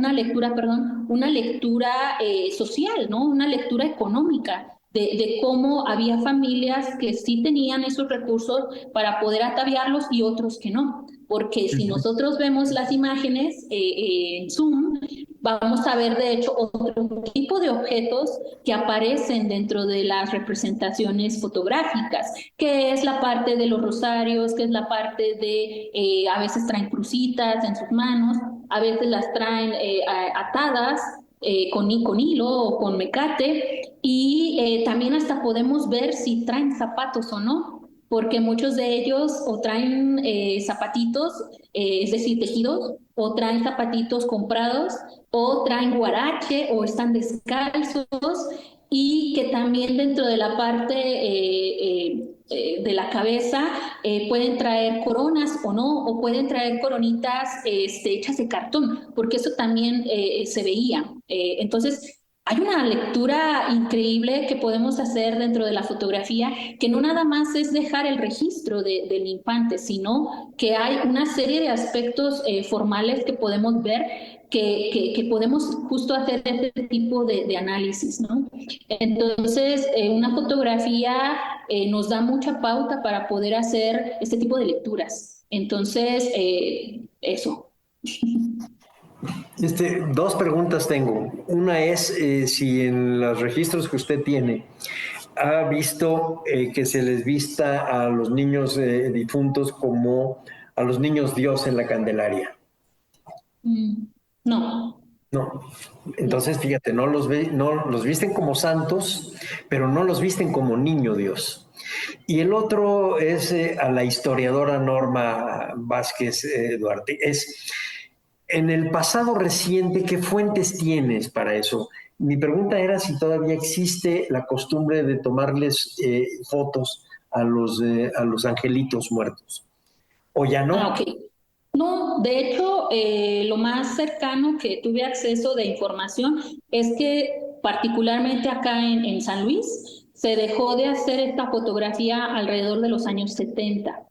social, ¿no? Una lectura económica de cómo había familias que sí tenían esos recursos para poder ataviarlos y otros que no. Porque si nosotros vemos las imágenes en Zoom, vamos a ver de hecho otro tipo de objetos que aparecen dentro de las representaciones fotográficas, que es la parte de los rosarios, que es la parte de, a veces traen crucitas en sus manos, a veces las traen atadas, con hilo o con mecate, y también hasta podemos ver si traen zapatos o no, porque muchos de ellos o traen zapatitos, es decir, tejidos, o traen zapatitos comprados, o traen guarache, o están descalzos, y que también dentro de la parte de la cabeza pueden traer coronas o no, o pueden traer coronitas hechas de cartón, porque eso también se veía. Entonces, hay una lectura increíble que podemos hacer dentro de la fotografía, que no nada más es dejar el registro del infante, sino que hay una serie de aspectos formales que podemos ver que podemos justo hacer este tipo de análisis, ¿no? Entonces, una fotografía nos da mucha pauta para poder hacer este tipo de lecturas. Entonces, eso. Dos preguntas tengo. Una es si en los registros que usted tiene ha visto que se les vista a los niños difuntos como a los niños Dios en la Candelaria. No. No. Entonces, fíjate, no los visten como santos, pero no los visten como niño Dios. Y el otro es a la historiadora Norma Vázquez Duarte. En el pasado reciente, ¿qué fuentes tienes para eso? Mi pregunta era si todavía existe la costumbre de tomarles fotos a los angelitos muertos. ¿O ya no? Ok. No, de hecho, lo más cercano que tuve acceso de información es que particularmente acá en San Luis se dejó de hacer esta fotografía alrededor de los años 70.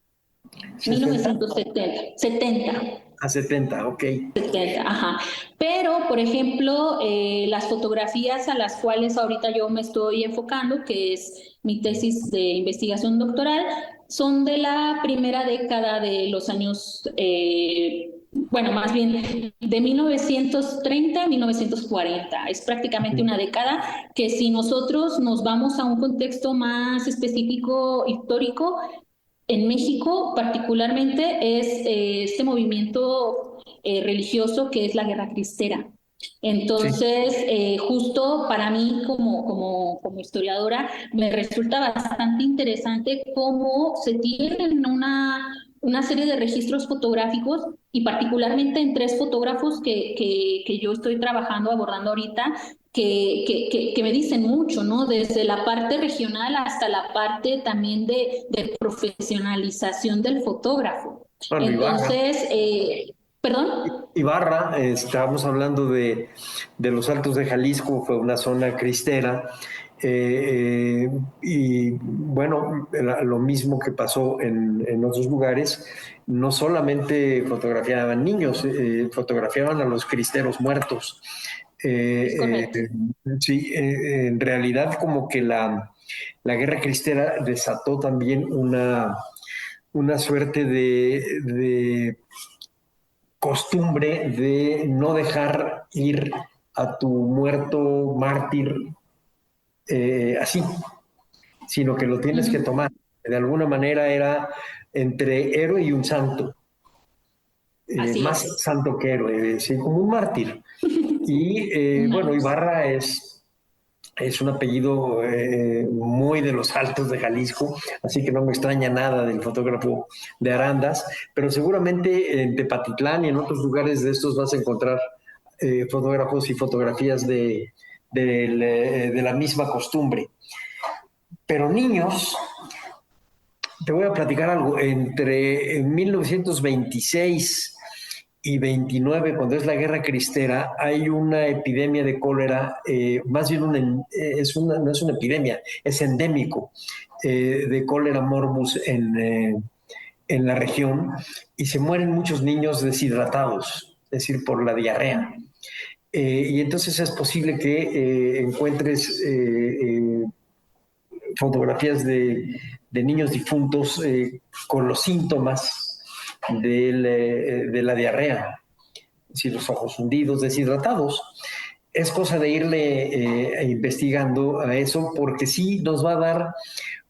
1970. 70. A 70, ok. 70, ajá. Pero, por ejemplo, las fotografías a las cuales ahorita yo me estoy enfocando, que es mi tesis de investigación doctoral, son de la primera década de los años, bueno, más bien de 1930 a 1940. Es prácticamente una década que si nosotros nos vamos a un contexto más específico, histórico, en México particularmente es este movimiento religioso que es la Guerra Cristera. Entonces, justo para mí como historiadora me resulta bastante interesante cómo se tienen una serie de registros fotográficos y particularmente en tres fotógrafos que yo estoy trabajando, abordando ahorita, que me dicen mucho, ¿no? Desde la parte regional hasta la parte también de profesionalización del fotógrafo. Bueno, entonces, ¿perdón? Ibarra, estábamos hablando de los Altos de Jalisco, fue una zona cristera, y bueno, lo mismo que pasó en otros lugares, no solamente fotografiaban niños, fotografiaban a los cristeros muertos. Sí, en realidad como que la Guerra Cristera desató también una suerte de costumbre de no dejar ir a tu muerto mártir así, sino que lo tienes que tomar. De alguna manera era entre héroe y un santo. Más santo que héroe, sí, como un mártir. Y bueno, Ibarra es un apellido muy de los Altos de Jalisco, así que no me extraña nada del fotógrafo de Arandas, pero seguramente en Tepatitlán y en otros lugares de estos vas a encontrar fotógrafos y fotografías de la misma costumbre. Pero niños, te voy a platicar algo, entre 1926 y 29, cuando es la Guerra Cristera, hay una epidemia de cólera, más bien no es una epidemia, es endémico, de cólera morbus en la región, y se mueren muchos niños deshidratados, es decir, por la diarrea. Y entonces es posible que encuentres fotografías de niños difuntos con los síntomas de la diarrea, es decir, los ojos hundidos, deshidratados. Es cosa de irle investigando a eso, porque sí nos va a dar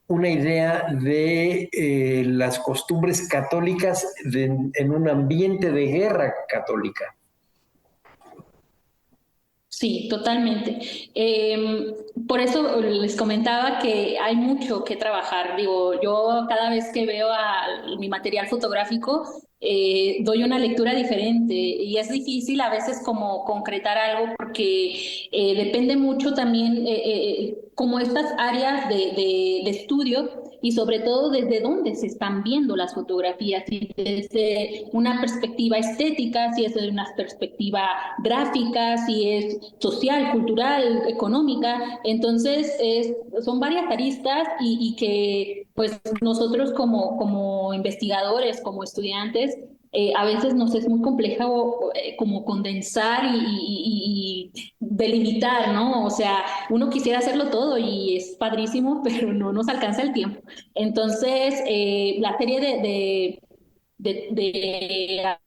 una idea de las costumbres católicas en un ambiente de guerra católica. Sí, totalmente. Por eso les comentaba que hay mucho que trabajar. Digo, yo cada vez que veo mi material fotográfico, doy una lectura diferente y es difícil a veces como concretar algo porque depende mucho también como estas áreas de estudio y sobre todo desde dónde se están viendo las fotografías, si desde una perspectiva estética, si es desde una perspectiva gráfica, si es social, cultural, económica. Entonces son varias aristas y que pues nosotros como investigadores, como estudiantes, a veces nos es muy complejo como condensar y delimitar, ¿no? O sea, uno quisiera hacerlo todo y es padrísimo, pero no nos alcanza el tiempo. Entonces, la serie de, de,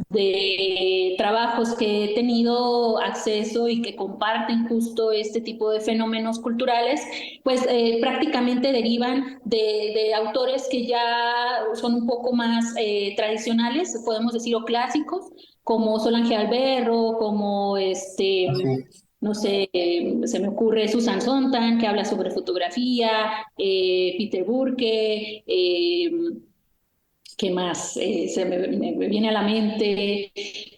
de trabajos que he tenido acceso y que comparten justo este tipo de fenómenos culturales, pues prácticamente derivan de autores que ya son un poco más tradicionales, podemos decir, o clásicos, como Solange Alberro, como no sé, se me ocurre Susan Sontag, que habla sobre fotografía, Peter Burke, ¿qué más me viene a la mente?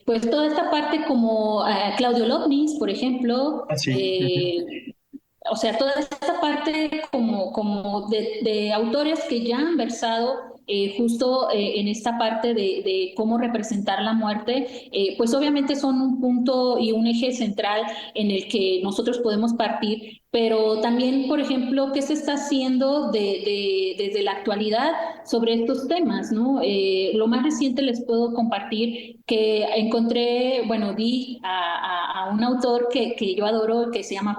Pues toda esta parte como Claudio Lovnis, por ejemplo, Así. o sea, toda esta parte como de autores que ya han versado justo en esta parte de cómo representar la muerte, pues obviamente son un punto y un eje central en el que nosotros podemos partir, pero también, por ejemplo, qué se está haciendo desde la actualidad sobre estos temas, ¿no? Lo más reciente les puedo compartir que encontré, bueno, di a un autor que yo adoro, que se llama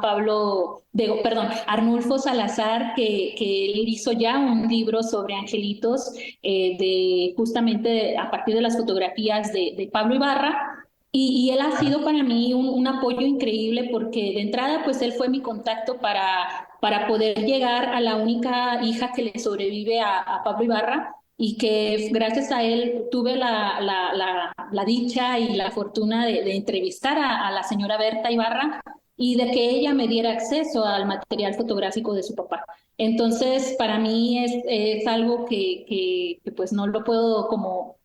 Arnulfo Salazar, que él hizo ya un libro sobre angelitos, justamente a partir de las fotografías de Pablo Ibarra. Y él ha sido para mí un apoyo increíble porque de entrada pues él fue mi contacto para poder llegar a la única hija que le sobrevive a Pablo Ibarra y que gracias a él tuve la dicha y la fortuna de entrevistar a la señora Berta Ibarra y de que ella me diera acceso al material fotográfico de su papá. Entonces, para mí es algo que pues no lo puedo como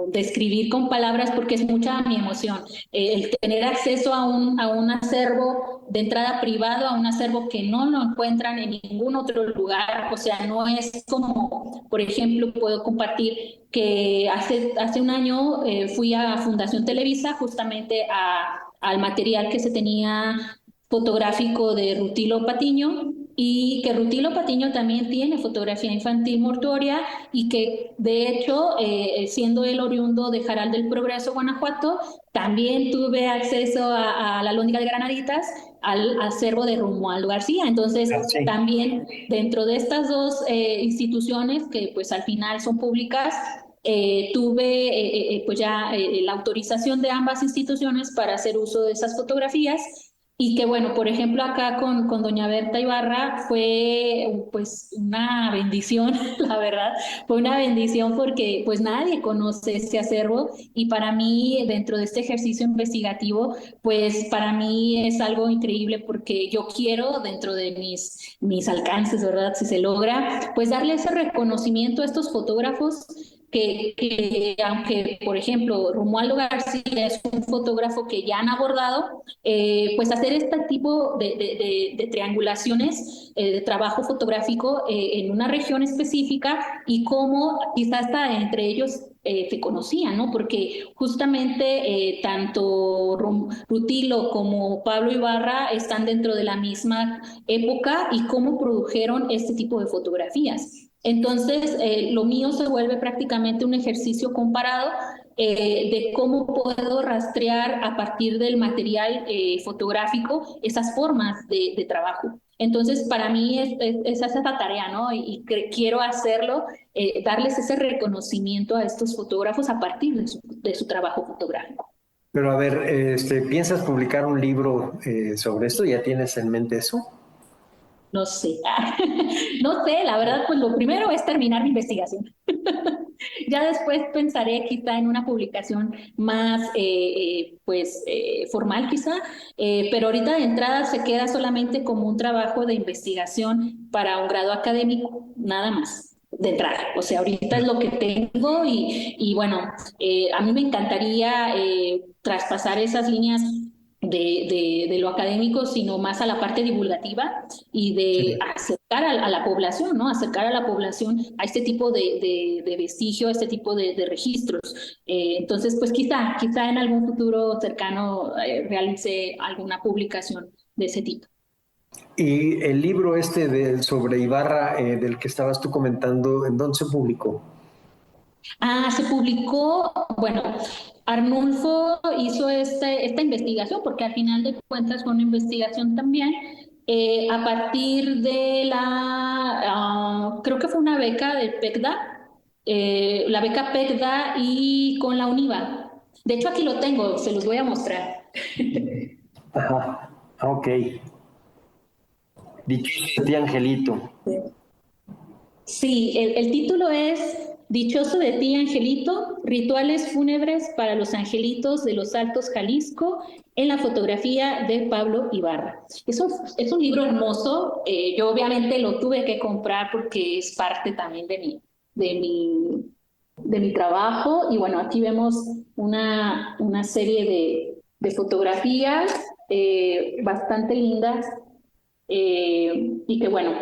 describir con palabras porque es mucha mi emoción. El tener acceso a un acervo de entrada privado, a un acervo que no lo encuentran en ningún otro lugar, o sea, no es como, por ejemplo, puedo compartir que hace un año fui a Fundación Televisa justamente al material que se tenía fotográfico de Rutilo Patiño y que Rutilo Patiño también tiene fotografía infantil mortuoria y que de hecho, siendo él oriundo de Jaral del Progreso, Guanajuato, también tuve acceso a la Lóndiga de Granaditas, al acervo de Romualdo García. Entonces, Sí. también dentro de estas dos instituciones que pues al final son públicas, tuve pues ya la autorización de ambas instituciones para hacer uso de esas fotografías y que bueno, por ejemplo acá con doña Berta Ibarra fue pues una bendición, la verdad, fue una bendición porque pues nadie conoce ese acervo y para mí dentro de este ejercicio investigativo pues para mí es algo increíble porque yo quiero dentro de mis alcances, ¿verdad? Si se logra, pues darle ese reconocimiento a estos fotógrafos que aunque, por ejemplo, Romualdo García es un fotógrafo que ya han abordado, pues hacer este tipo de triangulaciones de trabajo fotográfico en una región específica y cómo quizás hasta entre ellos se conocían, ¿no? Porque justamente tanto Rutilo como Pablo Ibarra están dentro de la misma época y cómo produjeron este tipo de fotografías. Entonces, lo mío se vuelve prácticamente un ejercicio comparado de cómo puedo rastrear a partir del material fotográfico esas formas de trabajo. Entonces, para mí es esa tarea, ¿no? Y quiero hacerlo, darles ese reconocimiento a estos fotógrafos a partir de su trabajo fotográfico. Pero a ver, ¿piensas publicar un libro sobre esto? ¿Ya tienes en mente eso? No sé, no sé, la verdad, pues lo primero es terminar mi investigación. Ya después pensaré quizá en una publicación más formal quizá, pero ahorita de entrada se queda solamente como un trabajo de investigación para un grado académico, nada más de entrada. O sea, ahorita es lo que tengo y bueno, a mí me encantaría traspasar esas líneas de lo académico, sino más a la parte divulgativa y de acercar a la población, ¿no? Acercar a la población a este tipo de vestigio, a este tipo de registros. Entonces, pues quizá en algún futuro cercano realice alguna publicación de ese tipo. Y el libro sobre Ibarra, del que estabas tú comentando, ¿en dónde se publicó? Se publicó, bueno, Arnulfo hizo esta investigación, porque al final de cuentas fue una investigación también, a partir de creo que fue una beca del PECDA, la beca PECDA y con la UNIVA. De hecho, aquí lo tengo, se los voy a mostrar. Ajá, ok. Dichoso de ti, Angelito. Sí, el título es Dichoso de ti, Angelito, rituales fúnebres para los angelitos de los Altos Jalisco, en la fotografía de Pablo Ibarra. Es un libro hermoso, yo obviamente lo tuve que comprar porque es parte también de mi trabajo, y bueno, aquí vemos una serie de fotografías bastante lindas, y que bueno,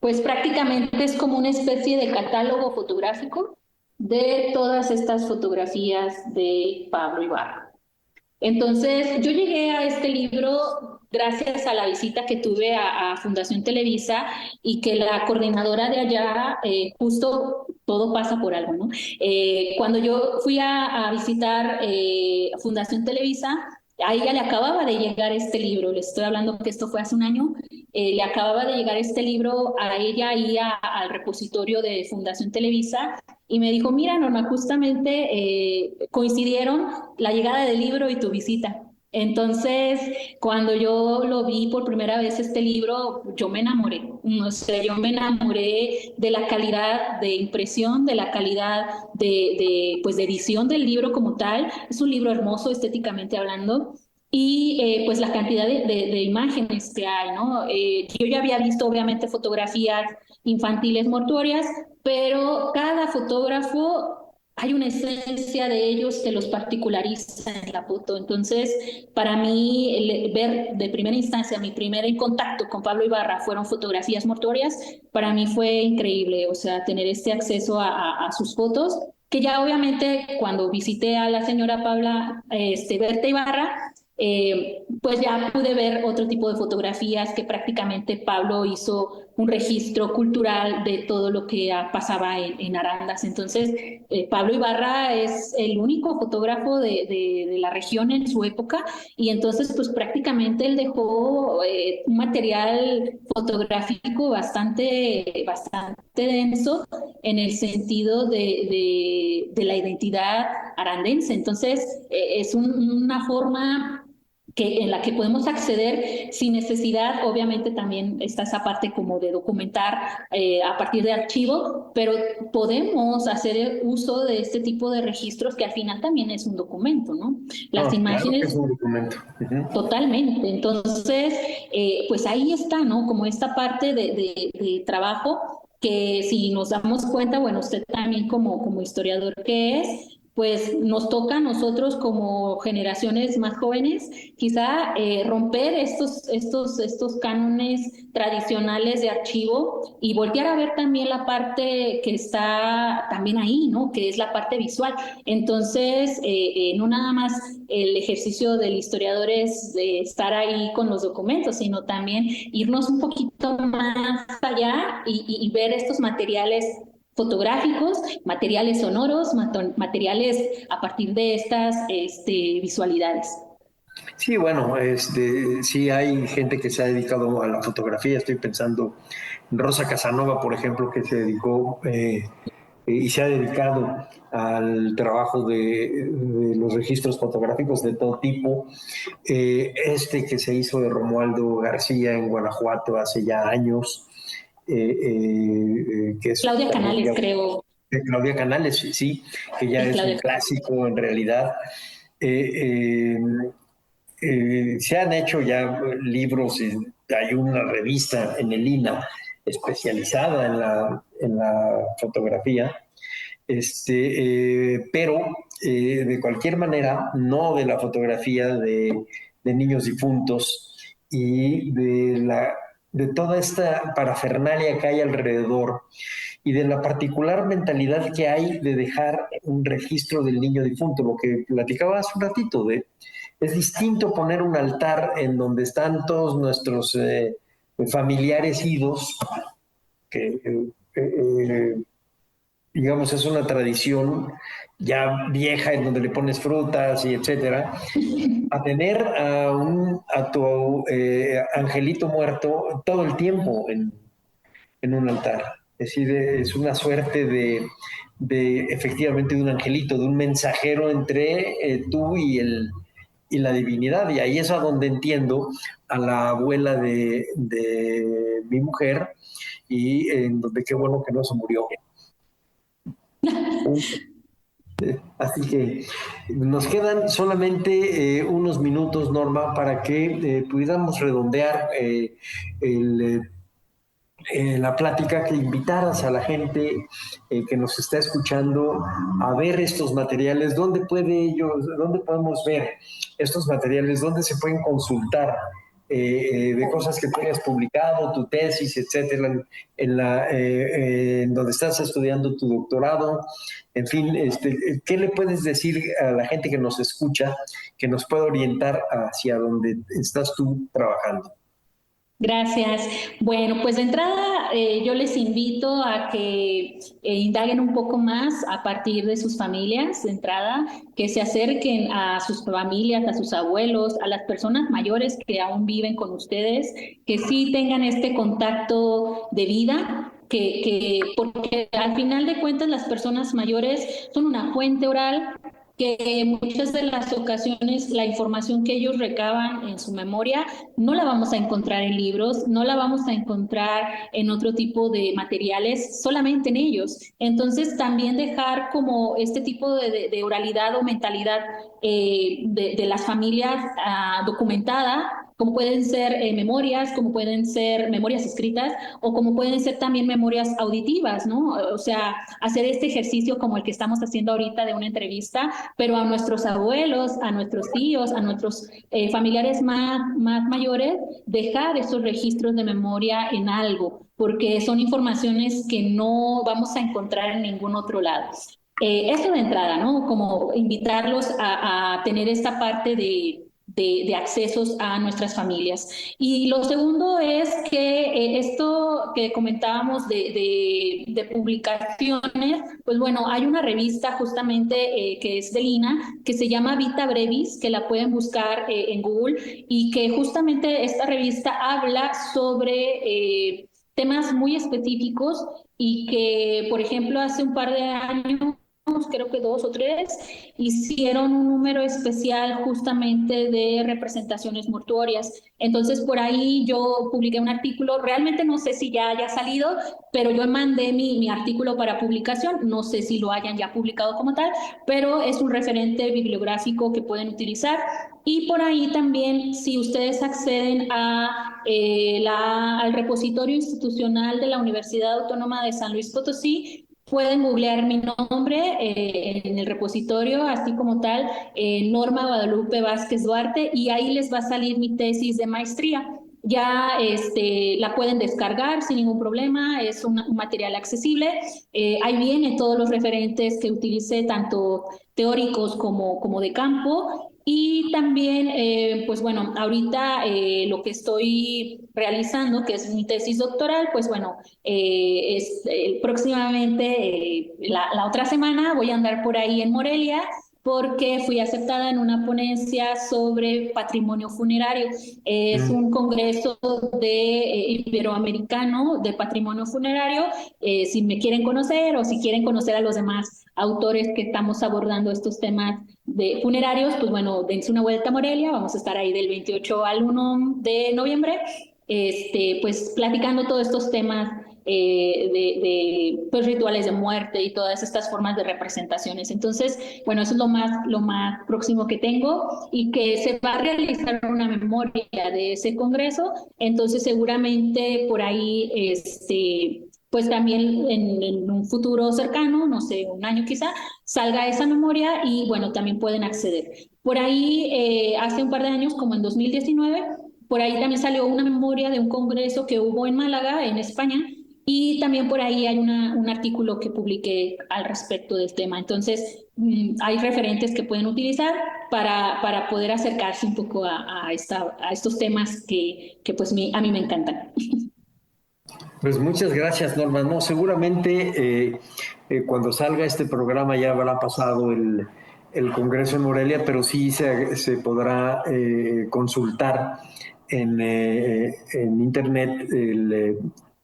pues prácticamente es como una especie de catálogo fotográfico de todas estas fotografías de Pablo Ibarra. Entonces, yo llegué a este libro gracias a la visita que tuve a Fundación Televisa, y que la coordinadora de allá, justo todo pasa por algo, ¿no? Cuando yo fui a visitar Fundación Televisa, a ella le acababa de llegar este libro, le estoy hablando que esto fue hace un año, le acababa de llegar este libro a ella y al repositorio de Fundación Televisa, y me dijo, mira, Norma, justamente coincidieron la llegada del libro y tu visita. Entonces, cuando yo lo vi por primera vez este libro, yo me enamoré. O sea, yo me enamoré de la calidad de impresión, de la calidad pues de edición del libro como tal. Es un libro hermoso estéticamente hablando. Y pues la cantidad de imágenes que hay, ¿no? Yo ya había visto obviamente fotografías infantiles mortuorias, pero cada fotógrafo, hay una esencia de ellos que los particulariza en la foto. Entonces, para mí, ver de primera instancia, mi primer contacto con Pablo Ibarra fueron fotografías mortuorias, para mí fue increíble, o sea, tener este acceso a sus fotos, que ya obviamente cuando visité a la señora Paula Berta Ibarra, pues ya pude ver otro tipo de fotografías, que prácticamente Pablo hizo un registro cultural de todo lo que pasaba en Arandas. Entonces, Pablo Ibarra es el único fotógrafo de la región en su época, y entonces pues prácticamente él dejó un material fotográfico bastante denso en el sentido de la identidad arandense. Entonces, es una forma en la que podemos acceder sin necesidad. Obviamente también está esa parte como de documentar a partir de archivo, pero podemos hacer uso de este tipo de registros, que al final también es un documento, ¿no? Las imágenes... Claro que es un documento. Totalmente. Entonces, pues ahí está, ¿no? Como esta parte de trabajo, que si nos damos cuenta, bueno, usted también como historiador que es, pues nos toca a nosotros como generaciones más jóvenes, quizá romper estos cánones tradicionales de archivo, y voltear a ver también la parte que está también ahí, ¿no? Que es la parte visual. Entonces, no nada más el ejercicio del historiador es de estar ahí con los documentos, sino también irnos un poquito más allá y ver estos materiales fotográficos, materiales sonoros, materiales a partir de estas visualidades. Sí, bueno, sí hay gente que se ha dedicado a la fotografía. Estoy pensando en Rosa Casanova, por ejemplo, que se dedicó y se ha dedicado al trabajo de los registros fotográficos de todo tipo. Que se hizo de Romualdo García en Guanajuato hace ya años. Que es Claudia Canales, creo. Claudia Canales, sí, que ya es un clásico en realidad. Se han hecho ya libros, hay una revista en el INA especializada en la fotografía, pero de cualquier manera, no de la fotografía de niños difuntos y de toda esta parafernalia que hay alrededor, y de la particular mentalidad que hay de dejar un registro del niño difunto, lo que platicaba hace un ratito. Es distinto poner un altar en donde están todos nuestros familiares idos, que digamos, es una tradición ya vieja en donde le pones frutas y etcétera, a tener a tu angelito muerto todo el tiempo en un altar. Es decir, es una suerte de efectivamente de un angelito, de un mensajero entre tú y la divinidad. Y ahí es a donde entiendo a la abuela de mi mujer y en donde qué bueno que no se murió. Así que nos quedan solamente unos minutos, Norma, para que pudiéramos redondear la plática, que invitaras a la gente que nos está escuchando a ver estos materiales. ¿Dónde podemos ver estos materiales? ¿Dónde se pueden consultar de cosas que tú hayas publicado, tu tesis, etcétera, en donde estás estudiando tu doctorado? En fin, ¿qué le puedes decir a la gente que nos escucha que nos pueda orientar hacia donde estás tú trabajando? Gracias. Bueno, pues de entrada yo les invito a que indaguen un poco más a partir de sus familias, de entrada, que se acerquen a sus familias, a sus abuelos, a las personas mayores que aún viven con ustedes, que sí tengan este contacto de vida. Porque al final de cuentas las personas mayores son una fuente oral que en muchas de las ocasiones la información que ellos recaban en su memoria no la vamos a encontrar en libros, no la vamos a encontrar en otro tipo de materiales, solamente en ellos. Entonces también dejar como este tipo de oralidad o mentalidad de las familias documentada, como pueden ser memorias, como pueden ser memorias escritas o como pueden ser también memorias auditivas, ¿no? O sea, hacer este ejercicio como el que estamos haciendo ahorita de una entrevista, pero a nuestros abuelos, a nuestros tíos, a nuestros familiares más mayores, dejar esos registros de memoria en algo, porque son informaciones que no vamos a encontrar en ningún otro lado. Eso de entrada, ¿no? Como invitarlos a tener esta parte de accesos a nuestras familias. Y lo segundo es que esto que comentábamos de publicaciones, pues bueno, hay una revista justamente que es de Lina, que se llama Vita Brevis, que la pueden buscar en Google, y que justamente esta revista habla sobre temas muy específicos y que, por ejemplo, hace un par de años, creo que 2 o 3, hicieron un número especial justamente de representaciones mortuorias. Entonces, por ahí yo publiqué un artículo, realmente no sé si ya haya salido, pero yo mandé mi artículo para publicación, no sé si lo hayan ya publicado como tal, pero es un referente bibliográfico que pueden utilizar. Y por ahí también, si ustedes acceden al repositorio institucional de la Universidad Autónoma de San Luis Potosí, pueden googlear mi nombre en el repositorio, así como tal, Norma Guadalupe Vázquez Duarte, y ahí les va a salir mi tesis de maestría. Ya la pueden descargar sin ningún problema, es un material accesible. Ahí vienen todos los referentes que utilicé, tanto teóricos como de campo. Y también, pues bueno, ahorita lo que estoy realizando, que es mi tesis doctoral, pues bueno, próximamente, la otra semana, voy a andar por ahí en Morelia, porque fui aceptada en una ponencia sobre patrimonio funerario. Es un congreso iberoamericano de patrimonio funerario. Si me quieren conocer o si quieren conocer a los demás autores que estamos abordando estos temas de funerarios, pues bueno, dense una vuelta a Morelia. Vamos a estar ahí del 28 al 1 de noviembre, pues platicando todos estos temas pues, rituales de muerte y todas estas formas de representaciones. Entonces, bueno, eso es lo más próximo que tengo, y que se va a realizar una memoria de ese congreso. Entonces, seguramente por ahí, pues también en un futuro cercano, no sé, un año quizá, salga esa memoria y bueno, también pueden acceder. Por ahí, hace un par de años, como en 2019, por ahí también salió una memoria de un congreso que hubo en Málaga, en España, y también por ahí hay un artículo que publiqué al respecto del tema. Entonces, hay referentes que pueden utilizar para poder acercarse un poco a estos temas que pues a mí me encantan. Pues muchas gracias, Norma. No, seguramente Cuando salga este programa ya habrá pasado el Congreso en Morelia, pero sí se podrá consultar en internet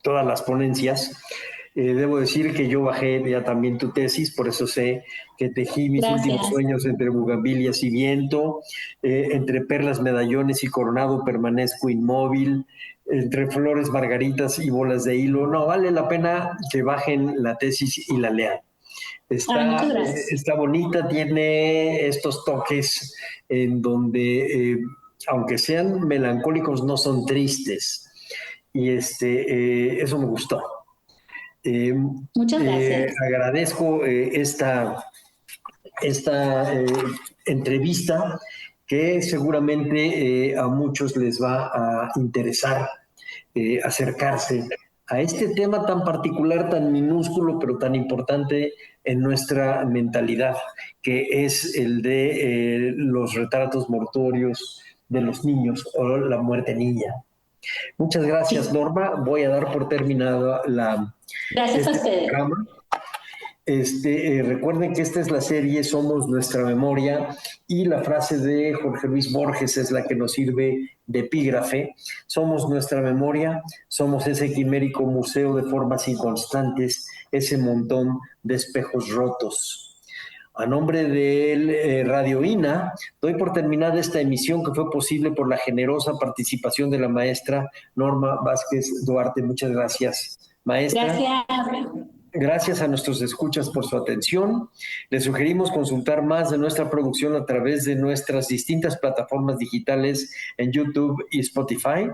todas las ponencias. Debo decir que yo bajé ya también tu tesis, por eso sé que tejí mis últimos sueños entre bugambilias y viento, entre perlas, medallones y coronado permanezco inmóvil, entre flores, margaritas y bolas de hilo. No, vale la pena que bajen la tesis y la lean. Está bonita, tiene estos toques en donde, aunque sean melancólicos, no son tristes. Y eso me gustó. Muchas gracias. Agradezco esta entrevista que seguramente a muchos les va a interesar acercarse a este tema tan particular, tan minúsculo, pero tan importante en nuestra mentalidad, que es el de los retratos mortuorios de los niños o la muerte niña. Muchas gracias, Norma. Voy a dar por terminada Gracias a ustedes. programa. Recuerden que esta es la serie Somos Nuestra Memoria y la frase de Jorge Luis Borges es la que nos sirve de epígrafe. Somos nuestra memoria, somos ese quimérico museo de formas inconstantes, ese montón de espejos rotos. A nombre de Radio INA, doy por terminada esta emisión que fue posible por la generosa participación de la maestra Norma Vázquez Duarte. Muchas gracias, maestra. Gracias. Gracias a nuestros escuchas por su atención. Les sugerimos consultar más de nuestra producción a través de nuestras distintas plataformas digitales en YouTube y Spotify.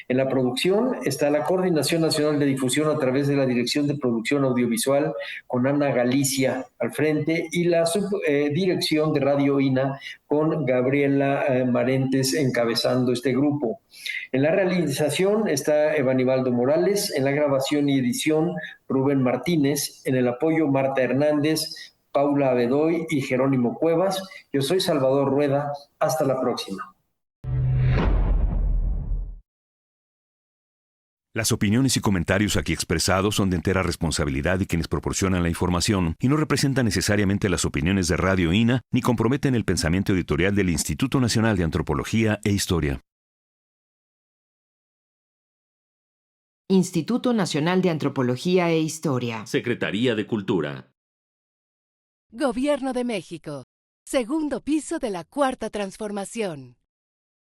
En la producción está la Coordinación Nacional de Difusión a través de la Dirección de Producción Audiovisual con Ana Galicia al frente y la subdirección de Radio INA con Gabriela Marentes encabezando este grupo. En la realización está Evanibaldo Morales, en la grabación y edición Rubén Martínez, en el apoyo Marta Hernández, Paula Bedoy y Jerónimo Cuevas. Yo soy Salvador Rueda. Hasta la próxima. Las opiniones y comentarios aquí expresados son de entera responsabilidad de quienes proporcionan la información y no representan necesariamente las opiniones de Radio INA ni comprometen el pensamiento editorial del Instituto Nacional de Antropología e Historia. Instituto Nacional de Antropología e Historia. Secretaría de Cultura. Gobierno de México. Segundo piso de la Cuarta Transformación.